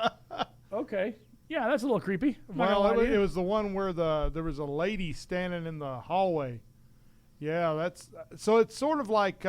Okay. Yeah, that's a little creepy. Well, it was the one where there was a lady standing in the hallway. Yeah, so it's sort of like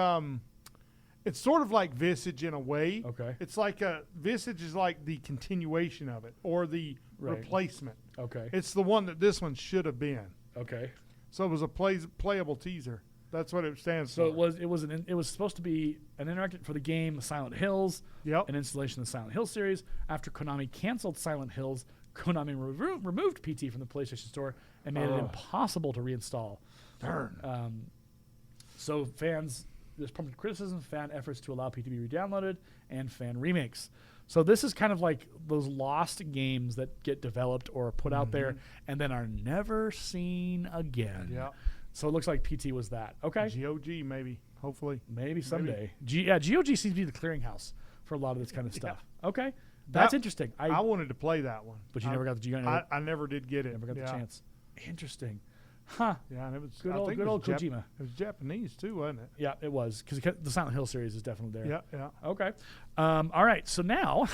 Visage in a way. Okay. It's like Visage is like the continuation of it or the replacement. Okay. It's the one that this one should have been. Okay. So it was a playable teaser. That's what it stands for. So it was supposed to be an interactive for the game Silent Hills, an installation of the Silent Hill series. After Konami canceled Silent Hills, Konami removed PT from the PlayStation Store and made it impossible to reinstall. Darn. So there's prompted criticism, fan efforts to allow PT to be re-downloaded, and fan remakes. So this is kind of like those lost games that get developed or put out there and then are never seen again. Yeah. So it looks like PT was that. Okay. GOG maybe, hopefully. Maybe someday. GOG seems to be the clearinghouse for a lot of this kind of stuff. Okay. That's interesting. I wanted to play that one. But you never got the GOG. I never did get it. Never got the chance. Interesting. Huh. Yeah, and it was good old Kojima. It was Japanese too, wasn't it? Yeah, it was because the Silent Hill series is definitely there. Yeah. Okay. All right. So now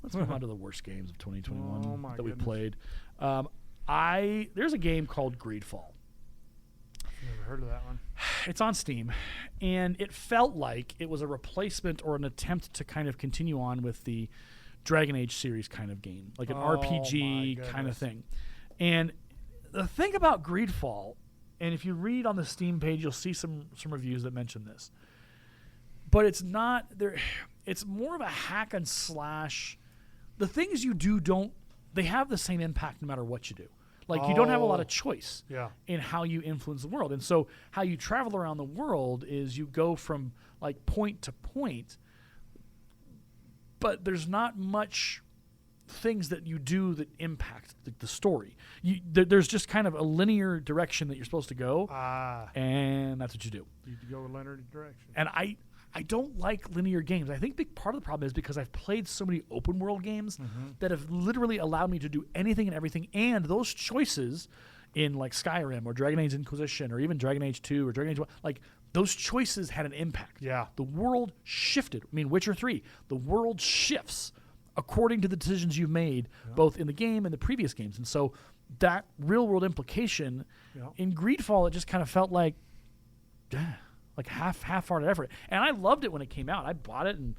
let's move on to the worst games of 2021 that we played. There's a game called Greedfall. Never heard of that one. It's on Steam, and it felt like it was a replacement or an attempt to kind of continue on with the Dragon Age series kind of game, like an RPG kind of thing. And the thing about Greedfall, and if you read on the Steam page, you'll see some reviews that mention this, but it's not there. It's more of a hack and slash. The things you do they have the same impact no matter what you do. Like you don't have a lot of choice in how you influence the world. And so how you travel around the world is you go from like point to point, but there's not much things that you do that impact the story. There's just kind of a linear direction that you're supposed to go, and that's what you do. You go a linear direction. And I don't like linear games. I think big part of the problem is because I've played so many open world games that have literally allowed me to do anything and everything, and those choices in like Skyrim or Dragon Age Inquisition or even Dragon Age 2 or Dragon Age 1, like those choices had an impact. Yeah. The world shifted. I mean, Witcher 3, the world shifts according to the decisions you've made, both in the game and the previous games. And so that real world implication in Greedfall, it just kind of felt like half-hearted effort. And I loved it when it came out. I bought it and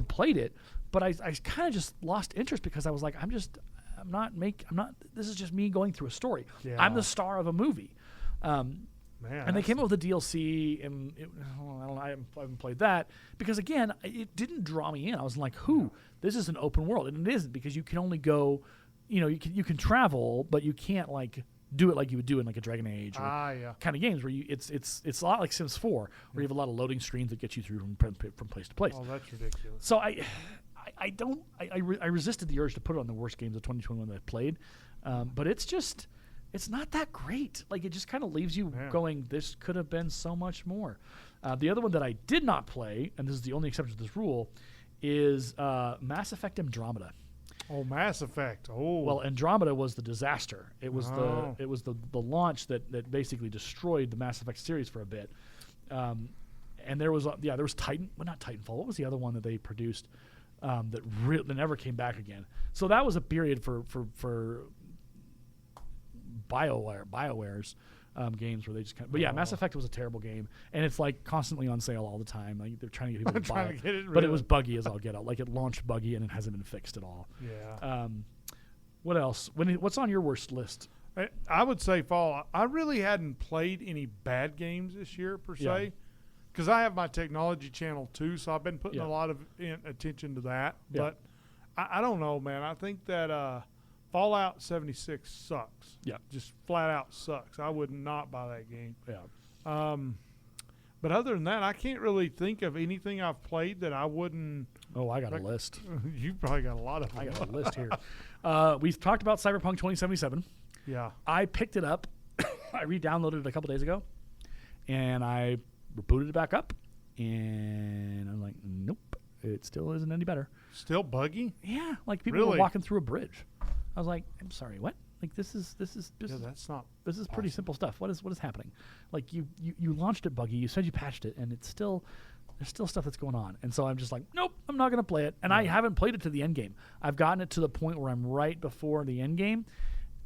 played it, but I kind of just lost interest because I was like, this is just me going through a story. Yeah. I'm the star of a movie. And they came up with a DLC, and I haven't played that because, again, it didn't draw me in. I was like, this is an open world. And it isn't, because you can only go, you can travel, but you can't, like, do it like you would do in, like, a Dragon Age or kind of games where it's a lot like Sims 4, where you have a lot of loading screens that get you through from place to place. Oh, that's ridiculous. So I resisted the urge to put it on the worst games of 2021 that I played, but it's not that great. Like, it just kind of leaves you going, this could have been so much more. The other one that I did not play, and this is the only exception to this rule, is Mass Effect Andromeda. Oh, Mass Effect. Oh. Well, Andromeda was the disaster. It was the launch that basically destroyed the Mass Effect series for a bit. And there was Titan, well, not Titanfall. What was the other one that they produced that never came back again? So that was a period for BioWare's games where they just Mass Effect was a terrible game, and it's like constantly on sale all the time. Like, they're trying to get people to buy it, but it was buggy as all get out. Like, it launched buggy and it hasn't been fixed at all. Yeah. What else? What's on your worst list? I would say Fallout. I really hadn't played any bad games this year per se, because I have my technology channel too, so I've been putting a lot of attention to that. Yeah. But I don't know, man. I think that Fallout 76 sucks. Yeah. Just flat out sucks. I would not buy that game. Yeah. But other than that, I can't really think of anything I've played that I wouldn't. Oh, I got a list. You've probably got a lot of them. I got a list here. We've talked about Cyberpunk 2077. Yeah. I picked it up. I re-downloaded it a couple days ago, and I rebooted it back up, and I'm like, nope, it still isn't any better. Still buggy? Yeah, like people were walking through a bridge. I was like, I'm sorry, what? Like, this is that's not. This is pretty simple stuff. What is happening? Like, you launched it buggy. You said you patched it, and there's still stuff that's going on. And so I'm just like, nope, I'm not going to play it. And I haven't played it to the end game. I've gotten it to the point where I'm right before the end game,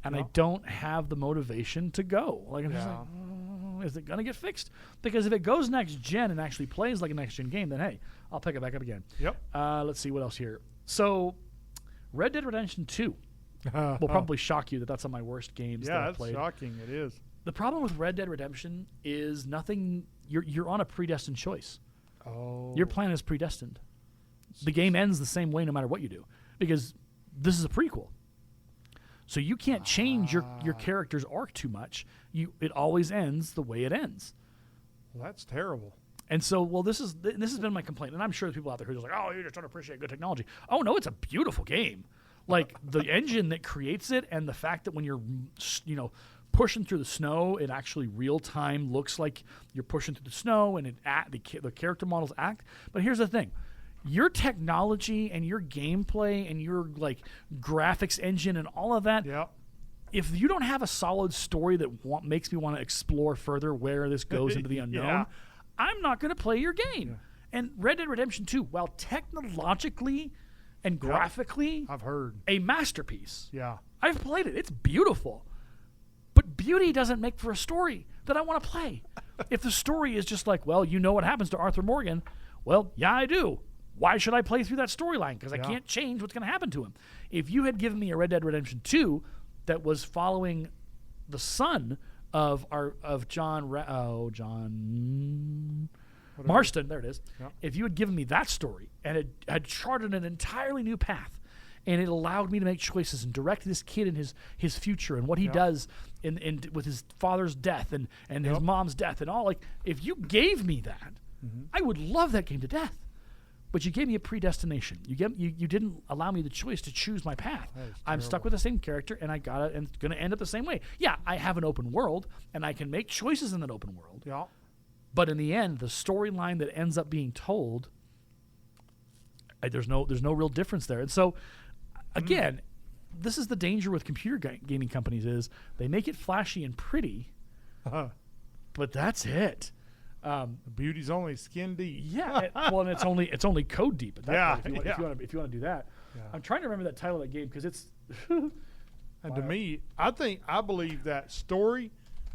and I don't have the motivation to go. Like, I'm just like, is it going to get fixed? Because if it goes next gen and actually plays like a next gen game, then hey, I'll pick it back up again. Yep. Let's see what else here. So, Red Dead Redemption 2. Will probably shock you that that's on my worst games that I played. Yeah, that's shocking. It is. The problem with Red Dead Redemption is nothing. You're on a predestined choice. Oh. Your plan is predestined. The game ends the same way no matter what you do, because this is a prequel. So you can't change your character's arc too much. It always ends the way it ends. Well, that's terrible. And so, this has been my complaint, and I'm sure there's people out there who are just like, oh, you just don't appreciate good technology. Oh no, it's a beautiful game. Like, the engine that creates it, and the fact that when you're, pushing through the snow, it actually real time looks like you're pushing through the snow, and the character models act. But here's the thing: your technology and your gameplay and your graphics engine and all of that. Yep. If you don't have a solid story that makes me want to explore further where this goes into the unknown, I'm not going to play your game. Yeah. And Red Dead Redemption 2, while technologically and graphically, I've heard, a masterpiece. Yeah. I've played it. It's beautiful. But beauty doesn't make for a story that I want to play. If the story is just like, well, you know what happens to Arthur Morgan. Well, yeah, I do. Why should I play through that storyline? Because I can't change what's going to happen to him. If you had given me a Red Dead Redemption 2 that was following the son of John Marston, there it is. Yep. If you had given me that story and it had charted an entirely new path, and it allowed me to make choices and direct this kid in his future and what he does in with his father's death and his mom's death and all, if you gave me that, I would love that game to death. but you gave me a predestination. You didn't allow me the choice to choose my path. I'm stuck with the same character, and it's going to end up the same way. Yeah, I have an open world, and I can make choices in that open world. Yeah. But in the end, the storyline that ends up being told, there's no real difference there. And so, again, this is the danger with computer gaming companies is they make it flashy and pretty, but that's it. Beauty's only skin deep. Yeah, and it's only code deep. At that point, if you want to do that. Yeah. I'm trying to remember that title of that game because it's. And to me, I believe that story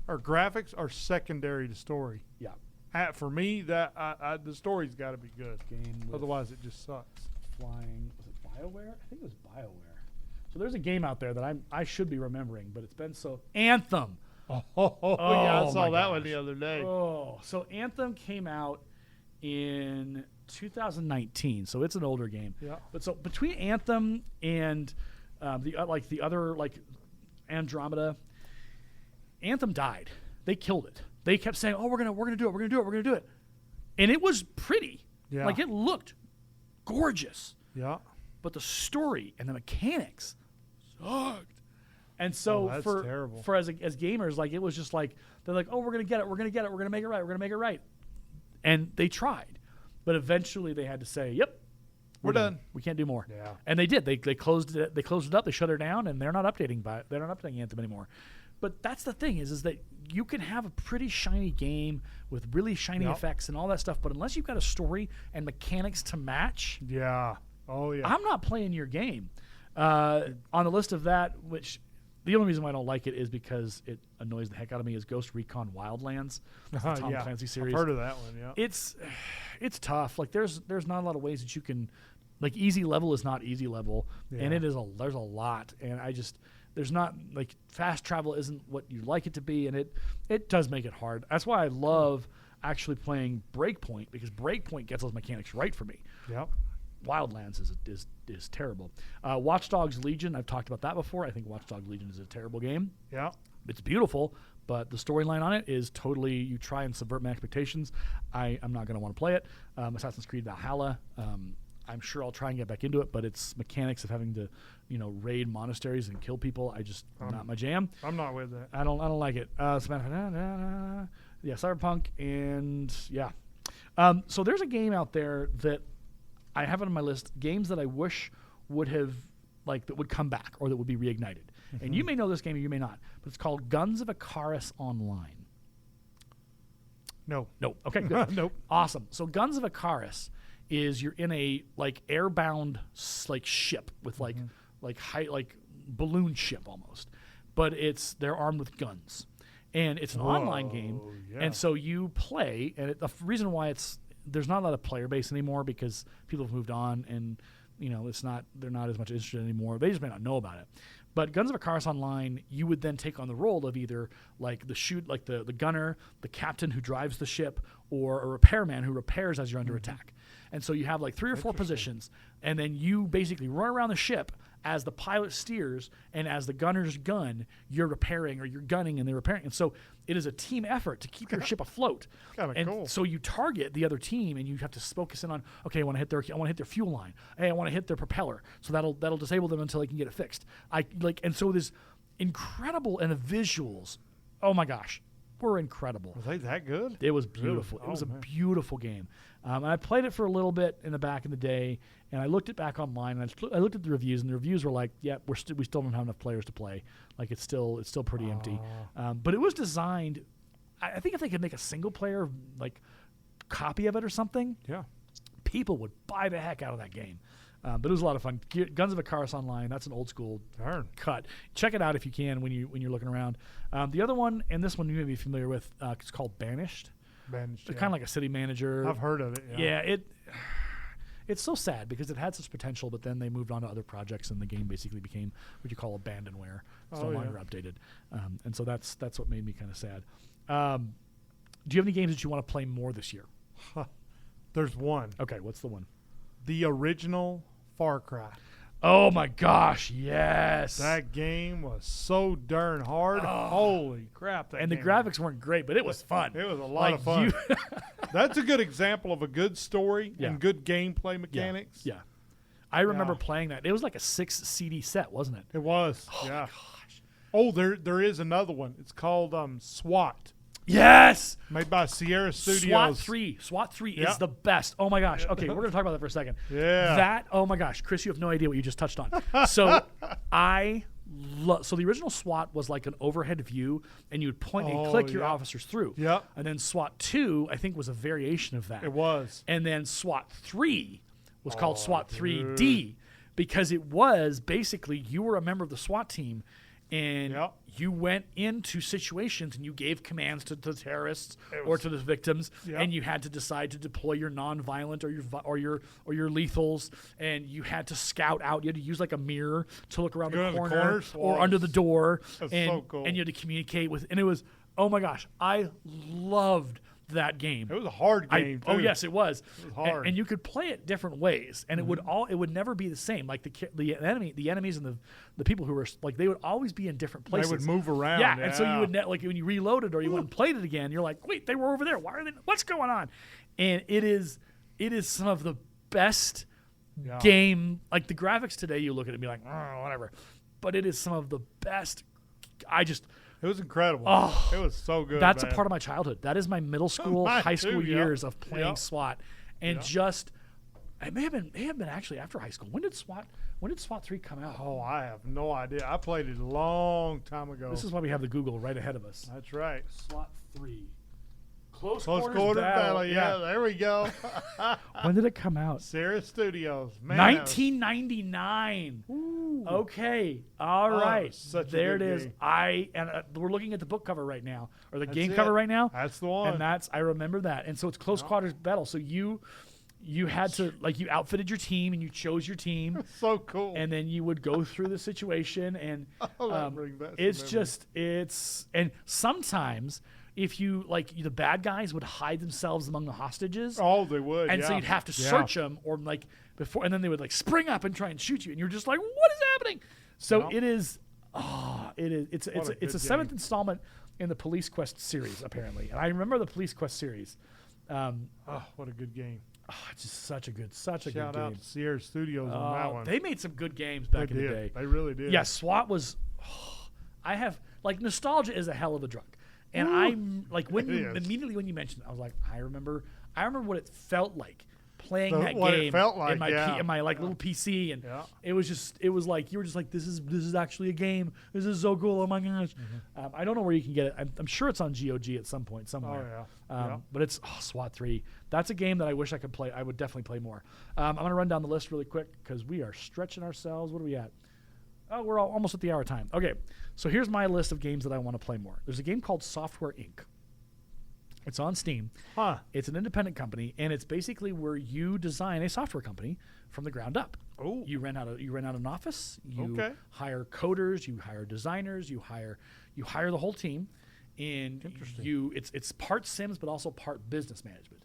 or graphics are secondary to story. Yeah. For me, that the story's got to be good. Game. Otherwise, it just sucks. Flying. Was it BioWare? I think it was BioWare. So there's a game out there that I should be remembering, but it's been so Anthem. Yeah, I saw that one the other day. Oh, so Anthem came out in 2019, so it's an older game. Yeah. But so between Anthem and the other Andromeda, Anthem died. They killed it. They kept saying, "Oh, we're gonna do it," and it was pretty. Yeah. Like it looked gorgeous. Yeah. But the story and the mechanics sucked. And so that's for terrible. as gamers, like it was just like they're like, oh, we're gonna get it, we're gonna make it right, and they tried, but eventually they had to say, yep, we're done. We can't do more. Yeah. And they did. They closed it. They closed it up. They shut it down, and they're not updating Anthem anymore. But that's the thing is that you can have a pretty shiny game with really shiny effects and all that stuff, but unless you've got a story and mechanics to match, I'm not playing your game. On the list of that, which the only reason why I don't like it is because it annoys the heck out of me, is Ghost Recon Wildlands, the Tom Clancy series. I've heard of that one. Yeah, it's tough. Like there's not a lot of ways that you can, like easy level is not easy level, and there's a lot, and there's not like fast travel isn't what you'd like it to be, and it does make it hard. That's why I love actually playing Breakpoint, because Breakpoint gets those mechanics right for me. Yep. Wildlands is terrible. Watch Dogs Legion, I've talked about that before. I think Watch Dogs Legion is a terrible game. Yeah. It's beautiful, but the storyline on it is totally, you try and subvert my expectations. I'm not going to want to play it. Assassin's Creed Valhalla, I'm sure I'll try and get back into it, but its mechanics of having to, raid monasteries and kill people, not my jam. I'm not with that. I don't like it. Cyberpunk, and so there's a game out there that I have it on my list, games that I wish would have, that would come back or that would be reignited. Mm-hmm. And you may know this game or you may not, but it's called Guns of Icarus Online. No. Okay, good. Nope. Awesome. So Guns of Icarus is you're in a airbound ship with balloon ship almost, but they're armed with guns, and it's an online game, and so you play, and the reason why there's not a lot of player base anymore because people have moved on, and they're not as much interested anymore. They just may not know about it. But Guns of Icarus Online, you would then take on the role of either the gunner, the captain who drives the ship, or a repairman who repairs as you're under attack. And so you have 3 or 4 positions, and then you basically run around the ship as the pilot steers, and as the gunners gun, you're repairing, or you're gunning and they're repairing. And so it is a team effort to keep your ship afloat. Kind of cool. So you target the other team, and you have to focus in on, okay, I want to hit their fuel line. Hey, I want to hit their propeller. So that'll disable them until they can get it fixed. And so this incredible, and the visuals, oh my gosh, were incredible. Was they that good? It was beautiful. Really? It was a beautiful game. And I played it for a little bit in the back in the day, and I looked it back online, and I looked at the reviews, and the reviews were like, yeah, we still don't have enough players to play. It's still pretty empty. But it was designed, I think if they could make a single player copy of it or something, people would buy the heck out of that game. But it was a lot of fun. Guns of Icarus Online, that's an old school cut. Check it out if you can when you're looking around. The other one, and this one you may be familiar with, it's called Banished. Banished, It's kind of like a city manager. I've heard of it. Yeah, it's so sad because it had such potential, but then they moved on to other projects, and the game basically became what you call abandonware. It's no longer updated. And so that's what made me kind of sad. Do you have any games that you want to play more this year? There's one. Okay, what's the one? The original Far Cry. Oh my gosh, yes. That game was so darn hard. Holy crap. And the graphics weren't great, but it was fun. It was a lot of fun. That's a good example of a good story and good gameplay mechanics. Yeah. I remember playing that. It was like a 6 CD set, wasn't it? It was. Oh, yeah. my gosh. Oh, there is another one. It's called SWAT. Yes. Made by Sierra Studios. SWAT 3 is the best. Oh my gosh. Okay, we're going to talk about that for a second. Yeah. Oh my gosh. Chris, you have no idea what you just touched on. So so the original SWAT was like an overhead view, and you would point and click your officers through. Yep. And then SWAT 2, I think, was a variation of that. It was. And then SWAT 3 was called SWAT 3D because it was basically you were a member of the SWAT team, and you went into situations and you gave commands to the terrorists or to the victims, and you had to decide to deploy your non-violent or your lethals, and you had to scout out. You had to use like a mirror to look around the corner or under the door, That's and so cool. and you had to communicate with. And it was, oh my gosh, I loved that game. It was a hard game. Oh yes, it was. It was hard. And you could play it different ways, and it would never be the same. Like the enemies and the people who were like, they would always be in different places. They would move around. Yeah, and so you would like when you reloaded or you went and played it again, you're like, wait, they were over there. Why are they? What's going on? And it is some of the best game. Like the graphics today, you look at it and be like, oh, whatever, but it is some of the best. It was incredible. Oh, it was so good. That's man. a part of my childhood. That is my middle school, high school years of playing SWAT, and it may have been actually after high school. When did SWAT 3 come out? Oh, I have no idea. I played it a long time ago. This is why we have the Google right ahead of us. That's right. SWAT 3. Close quarter battle. Yeah, there we go. When did it come out? Sierra Studios. Man, 1999. Okay. All right. There it is. Game. We're looking at the book cover right now, or the game cover right now. That's the one. And I remember that. And so it's close quarters battle. So you had to, like, you outfitted your team and you chose your team. So cool. And then you would go through the situation, and and sometimes if you the bad guys would hide themselves among the hostages. Oh, they would. And so you'd have to search them, or before, and then they would spring up and try and shoot you, and you're just like, what is happening? So it is. It's a 7th installment in the Police Quest series, apparently, and I remember the Police Quest series. What a good game! It's just such a good game. Shout out to Sierra Studios on that one. They made some good games back in the day. They really did. Yeah, SWAT was. I have nostalgia is a hell of a drug. And I'm immediately when you mentioned it, I was like, I remember what it felt like playing that game in my little PC, and it was like you were just like, this is actually a game. This is so cool. Oh my gosh. I don't know where you can get it. I'm sure it's on GOG at some point somewhere. But it's SWAT 3. That's a game that I wish I could play. I would definitely play more. I'm going to run down the list really quick because we are stretching ourselves. What are we at? Oh, we're almost at the hour time. Okay, so here's my list of games that I want to play more. There's a game called Software Inc. It's on Steam. It's an independent company, and it's basically where you design a software company from the ground up. Oh, you rent out an office. You hire coders. You hire designers. You hire the whole team, and it's part Sims but also part business management.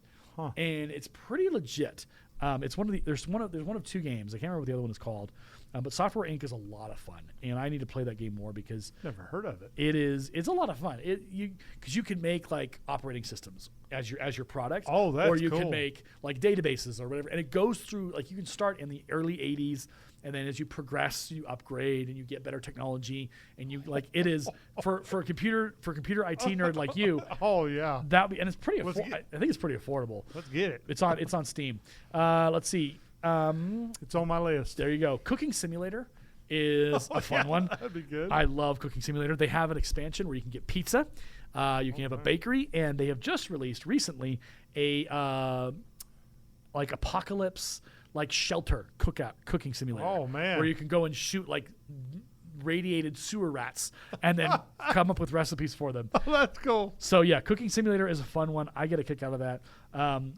And it's pretty legit. It's there's one of 2 games. I can't remember what the other one is called. But Software Inc. is a lot of fun, and I need to play that game more because never heard of it. It's a lot of fun. Because you can make operating systems as your product. Oh, that's cool. Or you can make databases or whatever, and it goes through you can start in the early 80s, and then as you progress, you upgrade and you get better technology, and you it is for a computer IT nerd like you. Oh yeah, and it's pretty. I think it's pretty affordable. Let's get it. It's on Steam. Let's see. It's on my list. There you go. Cooking Simulator is a fun one. That'd be good. I love Cooking Simulator. They have an expansion where you can get pizza. You can have a bakery, and they have just released recently a apocalypse shelter cooking simulator. Oh man! Where you can go and shoot radiated sewer rats and then come up with recipes for them. Oh, that's cool. So yeah, Cooking Simulator is a fun one. I get a kick out of that.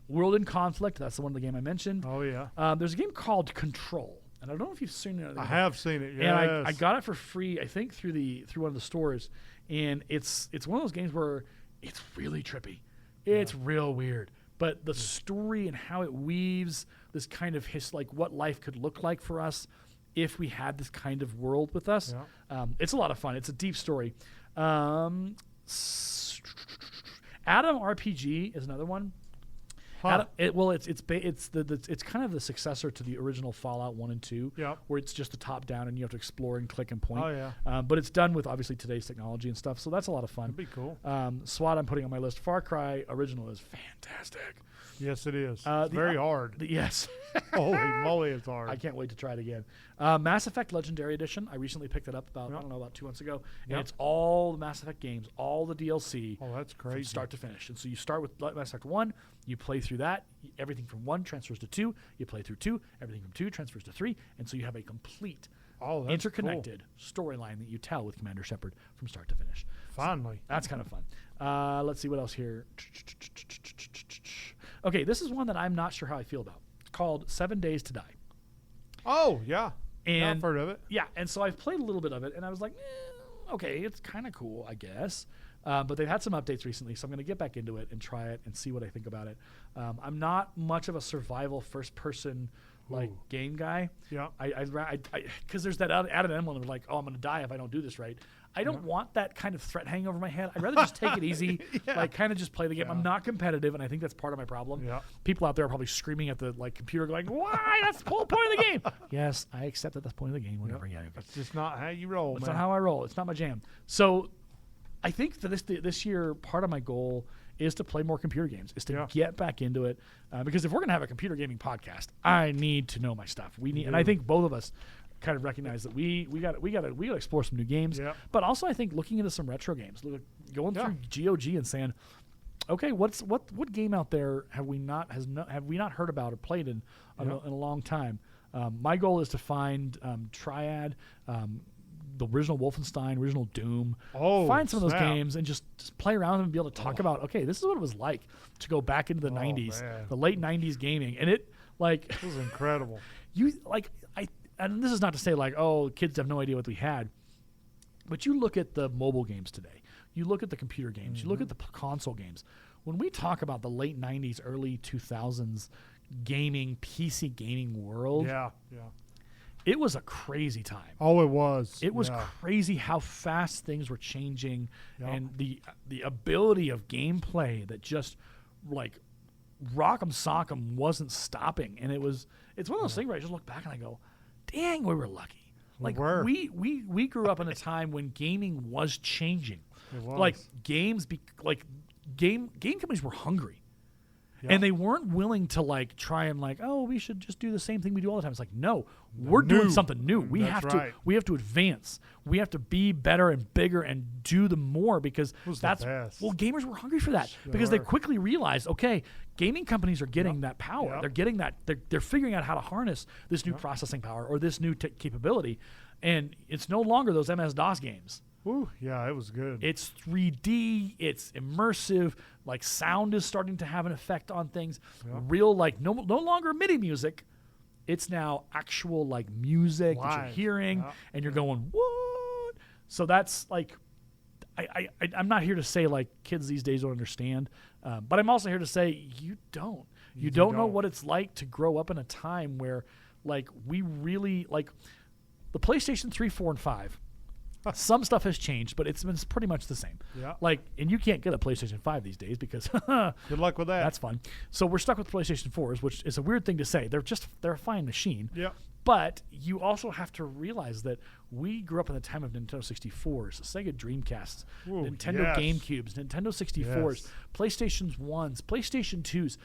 World in Conflict, that's the one of the game I mentioned. Oh yeah. There's a game called Control, and I don't know if you've seen it. I have seen it. Yes. And I got it for free, I think through one of the stores, and it's one of those games where it's really trippy. It's real weird, but the story and how it weaves this kind of what life could look like for us if we had this kind of world with us. It's a lot of fun. It's a deep story. Atom RPG is another one. Huh. It's kind of the successor to the original Fallout 1 and 2, where it's just a top down and you have to explore and click and point. Oh yeah. But it's done with obviously today's technology and stuff, so that's a lot of fun. That'd be cool. SWAT I'm putting on my list. Far Cry original is fantastic. Yes, it is. Very hard. Yes. Holy moly, it's hard. I can't wait to try it again. Mass Effect Legendary Edition. I recently picked it up about 2 months ago, and it's all the Mass Effect games, all the DLC. Oh, that's crazy. From start to finish. And so you start with Mass Effect 1, you play through that, everything from 1 transfers to 2, you play through 2, everything from 2 transfers to 3, and so you have a complete interconnected storyline that you tell with Commander Shepard from start to finish. Finally. So that's kind of fun. Let's see what else here. Okay, this is one that I'm not sure how I feel about. It's called 7 Days to Die. Oh, yeah. And I've heard of it. Yeah, and so I've played a little bit of it, and I was like, okay, it's kind of cool, I guess. But they've had some updates recently, so I'm going to get back into it and try it and see what I think about it. I'm not much of a survival first-person game guy. Yeah. Because there's that added element of like, oh, I'm going to die if I don't do this right. I don't want that kind of threat hanging over my head. I'd rather just take it easy, kind of just play the game. I'm not competitive, and I think that's part of my problem. Yeah. People out there are probably screaming at the computer going, why? That's the whole point of the game. Yes, I accept that that's the point of the game. Whatever. Yeah. That's just not how you roll, It's man. not how I roll. It's not my jam. So I think that this year, part of my goal is to play more computer games, is to get back into it. Because if we're going to have a computer gaming podcast, I need to know my stuff. And I think both of us kind of recognize that we got to explore some new games. Yeah. But also I think looking into some retro games, going through GOG and saying, okay, what game out there have we not heard about or played in a long time? My goal is to find Triad, the original Wolfenstein, original Doom. Find some of those games and just play around with them and be able to talk about, okay, this is what it was like to go back into the 90s, the late 90s gaming. And it was incredible. And this is not to say kids have no idea what we had, but you look at the mobile games today, you look at the computer games, you look at the console games. When we talk about the late 90s, early 2000s gaming, PC gaming world, it was a crazy time. Oh, it was. It was crazy how fast things were changing, and the ability of gameplay that just rock'em sock'em wasn't stopping. And it's one of those things where I just look back and I go, dang, we were lucky. We grew up in a time when gaming was changing. It was. Game companies were hungry. And they weren't willing to try and we should just do the same thing we do all the time. It's like, no, we're doing something new. We have to advance. We have to be better and bigger and do the more, because gamers were hungry for that, because they quickly realized, okay, gaming companies are getting that power. They're getting that. They're figuring out how to harness this new processing power or this new capability, and it's no longer those MS-DOS games. Ooh, yeah, it was good. It's 3D. It's immersive. Sound is starting to have an effect on things. Real, no longer MIDI music. It's now actual music that you're hearing, and you're going, what? So that's I'm not here to say kids these days don't understand, but I'm also here to say you don't. You don't know what it's like to grow up in a time where we really the PlayStation 3, 4, and 5. Some stuff has changed, but it's been pretty much the same. Yeah. And you can't get a PlayStation 5 these days because good luck with that. That's fun. So we're stuck with PlayStation 4s, which is a weird thing to say. They're a fine machine. Yeah. But you also have to realize that we grew up in the time of Nintendo 64s, Sega Dreamcasts, Nintendo GameCubes, Nintendo 64s, PlayStation 1s, PlayStation 2s.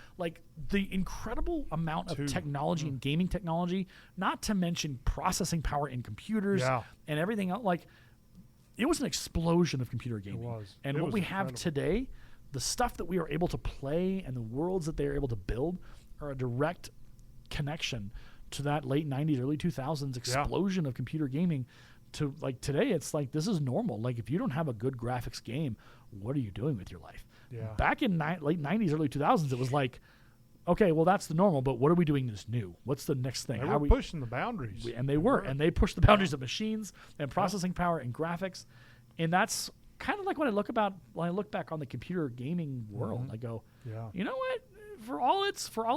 The incredible amount of technology and gaming technology, not to mention processing power in computers and everything else. It was an explosion of computer gaming. It was. And what we have today, the stuff that we are able to play and the worlds that they are able to build are a direct connection to that late 90s, early 2000s explosion of computer gaming. To today, it's this is normal. If you don't have a good graphics game, what are you doing with your life? Yeah. Back in late 90s, early 2000s, it was okay, well, that's the normal, but what are we doing that's new? What's the next thing? They were pushing the boundaries. And they were. And they pushed the boundaries of machines and processing power and graphics. And that's kind of when I look back on the computer gaming world, I go, you know what? For all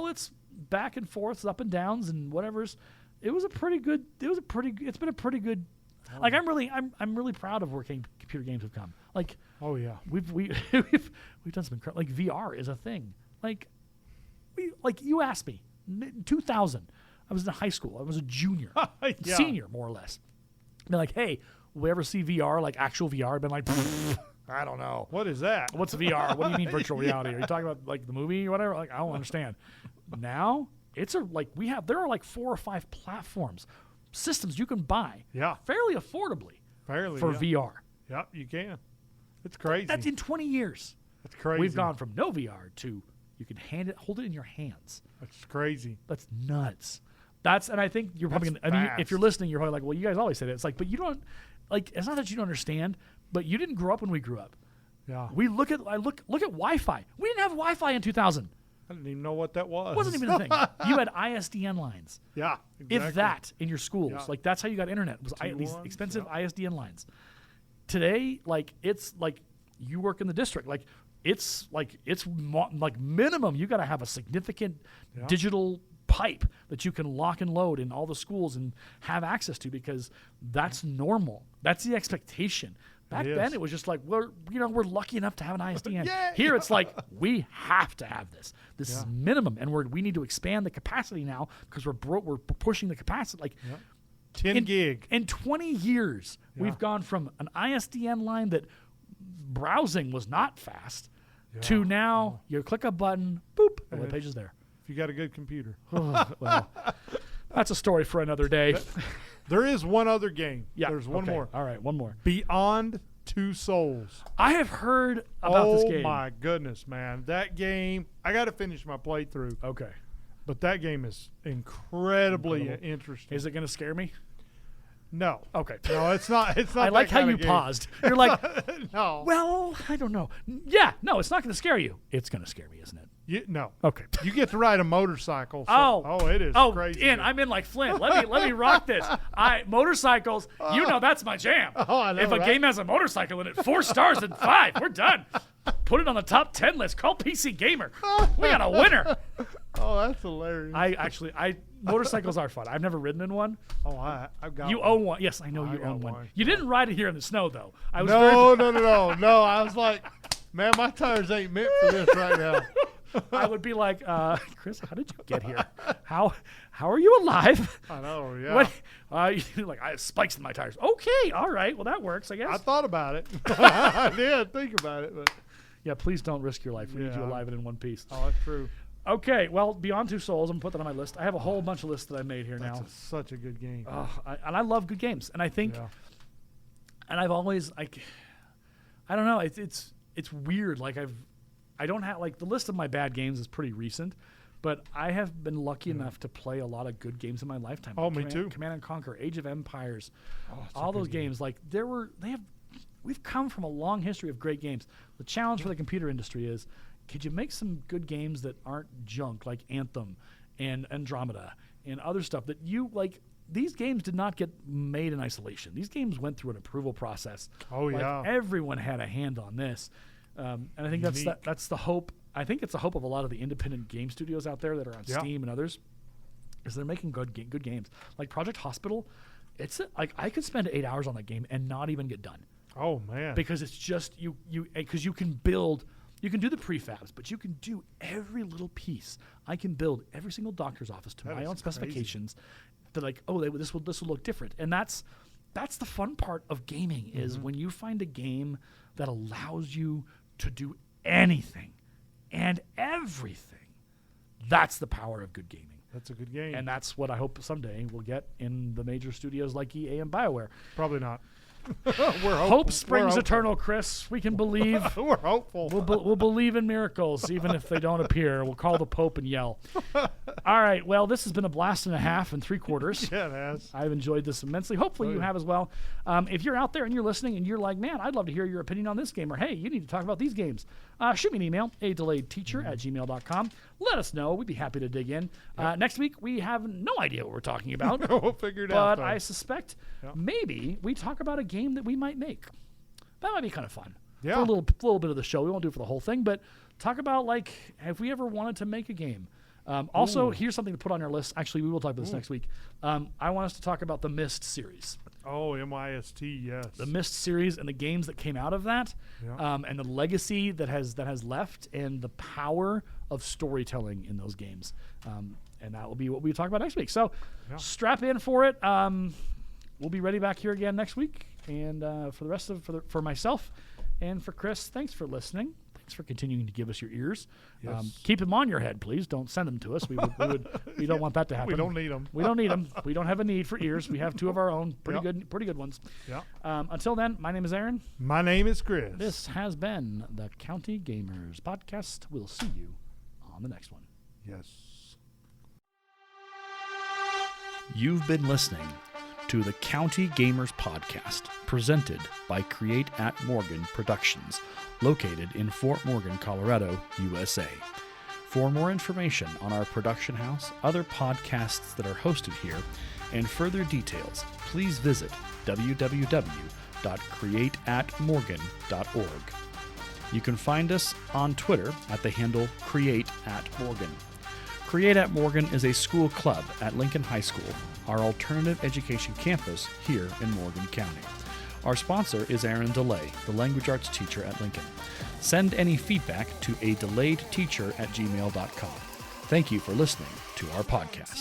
its back and forths, up and downs and whatever's, it's been a pretty good. I'm really proud of where computer games have come. Oh yeah. We've done some incredible. VR is a thing. You asked me, 2000. I was in high school. I was a junior, senior, more or less. Been like, hey, will we ever see VR, like actual VR? I've been like, I don't know. What is that? What's VR? What do you mean virtual reality? Are you talking about like the movie or whatever? Like, I don't understand. Now there are like 4 or 5 platforms, systems you can buy, fairly affordably, for VR. Yep, you can. It's crazy. That's in 20 years. That's crazy. We've gone from no VR to you can hold it in your hands. That's crazy. That's nuts. And I think you're probably if you're listening, you're probably like, well, you guys always say that. It's like, but you don't, like, it's not that you don't understand, but you didn't grow up when we grew up. Yeah. Look at Wi-Fi. We didn't have Wi-Fi in 2000. I didn't even know what that was. It wasn't even a thing. You had ISDN lines. Yeah, exactly. If that, in your schools. Yeah. Like, that's how you got internet. It was these expensive ISDN lines. Today, like, it's like you work in the district. Like, it's minimum. You got to have a significant digital pipe that you can lock and load in all the schools and have access to, because that's normal. That's the expectation. Back then, it was just like, we're lucky enough to have an ISDN. Here, it's like, we have to have this. This is minimum, and we need to expand the capacity now because we're pushing the capacity. Like 10 gig. In 20 years, we've gone from an ISDN line that browsing was not fast to now you click a button, boop, the web page is there. If you got a good computer. Well, that's a story for another day. There is one other game. Yeah. There's one more. All right, one more. Beyond Two Souls. I have heard about this game. Oh, my goodness, man. That game, I got to finish my playthrough. Okay. But that game is incredibly interesting. Is it going to scare me? No. Okay. No, it's not. It's not. I like how you paused. You're like, no. Well, I don't know. Yeah, no, it's not going to scare you. It's going to scare me, isn't it? No. Okay. You get to ride a motorcycle. So, it is crazy. I'm in like Flint. Let me rock this. Motorcycles. That's my jam. I know, if a game has a motorcycle in it, 4 stars and 5, we're done. Put it on the top 10 list. Call PC Gamer. We got a winner. Oh, that's hilarious. Motorcycles are fun. I've never ridden in one. Oh, I've got. You own one. Yes, I know you own one. You didn't ride it here in the snow though. No. I was like, man, my tires ain't meant for this right now. I would be like, Chris, how did you get here? How are you alive? I know, yeah. What? I have spikes in my tires. Okay, all right. Well, that works, I guess. I thought about it. I did think about it, but yeah, please don't risk your life. We need you alive and in one piece. Oh, that's true. Okay, well, Beyond Two Souls, I'm going to put that on my list. I have a whole bunch of lists that I made here now. That's such a good game. And I love good games. And I think, and I've always, I don't know, it's weird. Like, I don't have, like, the list of my bad games is pretty recent, but I have been lucky enough to play a lot of good games in my lifetime. Oh, me too. Command & Conquer, Age of Empires, all those games. Like, we've come from a long history of great games. The challenge for the computer industry is, could you make some good games that aren't junk, like Anthem and Andromeda and other stuff that you, like, these games did not get made in isolation. These games went through an approval process. Oh, yeah. Everyone had a hand on this. And I think that's the hope. I think it's the hope of a lot of the independent game studios out there that are on Steam and others, is they're making good games. Like Project Hospital, like I could spend 8 hours on that game and not even get done. Oh, man. Because it's just because you can build. You can do the prefabs, but you can do every little piece. I can build every single doctor's office to my own specifications. They're like, this will look different, and that's the fun part of gaming is when you find a game that allows you to do anything and everything. That's the power of good gaming. That's a good game, and that's what I hope someday we'll get in the major studios like EA and BioWare. Probably not. Hope springs eternal, Chris. We can believe. We're hopeful. We'll believe in miracles, even if they don't appear. We'll call the Pope and yell. All right. Well, this has been a blast and a half and 3/4. Yeah, it has. I've enjoyed this immensely. Hopefully you have as well. If you're out there and you're listening and you're like, man, I'd love to hear your opinion on this game, or hey, you need to talk about these games, shoot me an email, adelayedteacher@gmail.com. Let us know. We'd be happy to dig in. Next week, we have no idea what we're talking about. We'll figure it out. But I suspect maybe we talk about a game that we might make. That might be kind of fun. Yeah. For a little bit of the show. We won't do it for the whole thing, but talk about, like, have we ever wanted to make a game? Also, here's something to put on our list. Actually, we will talk about this next week. I want us to talk about the Myst series. Oh, MIST, yes. The Myst series and the games that came out of that, and the legacy that has left, and the power of storytelling in those games. And that will be what we talk about next week. So strap in for it. We'll be ready back here again next week. And for the rest of for myself and for Chris, thanks for listening. Thanks for continuing to give us your ears. Yes. Keep them on your head, please. Don't send them to us. We don't want that to happen. We don't need them. We don't need them. We don't have a need for ears. We have 2 of our own, pretty good ones. Yeah. Until then, my name is Aaron. My name is Chris. This has been the County Gamers Podcast. We'll see you on the next one. Yes. You've been listening to the County Gamers Podcast, presented by Create at Morgan Productions, located in Fort Morgan, Colorado, USA. For more information on our production house, other podcasts that are hosted here, and further details, please visit www.createatmorgan.org. You can find us on Twitter at the handle CreateAtMorgan. Create at Morgan is a school club at Lincoln High School, our alternative education campus here in Morgan County. Our sponsor is Aaron DeLay, the language arts teacher at Lincoln. Send any feedback to adelayedteacher@gmail.com. Thank you for listening to our podcast.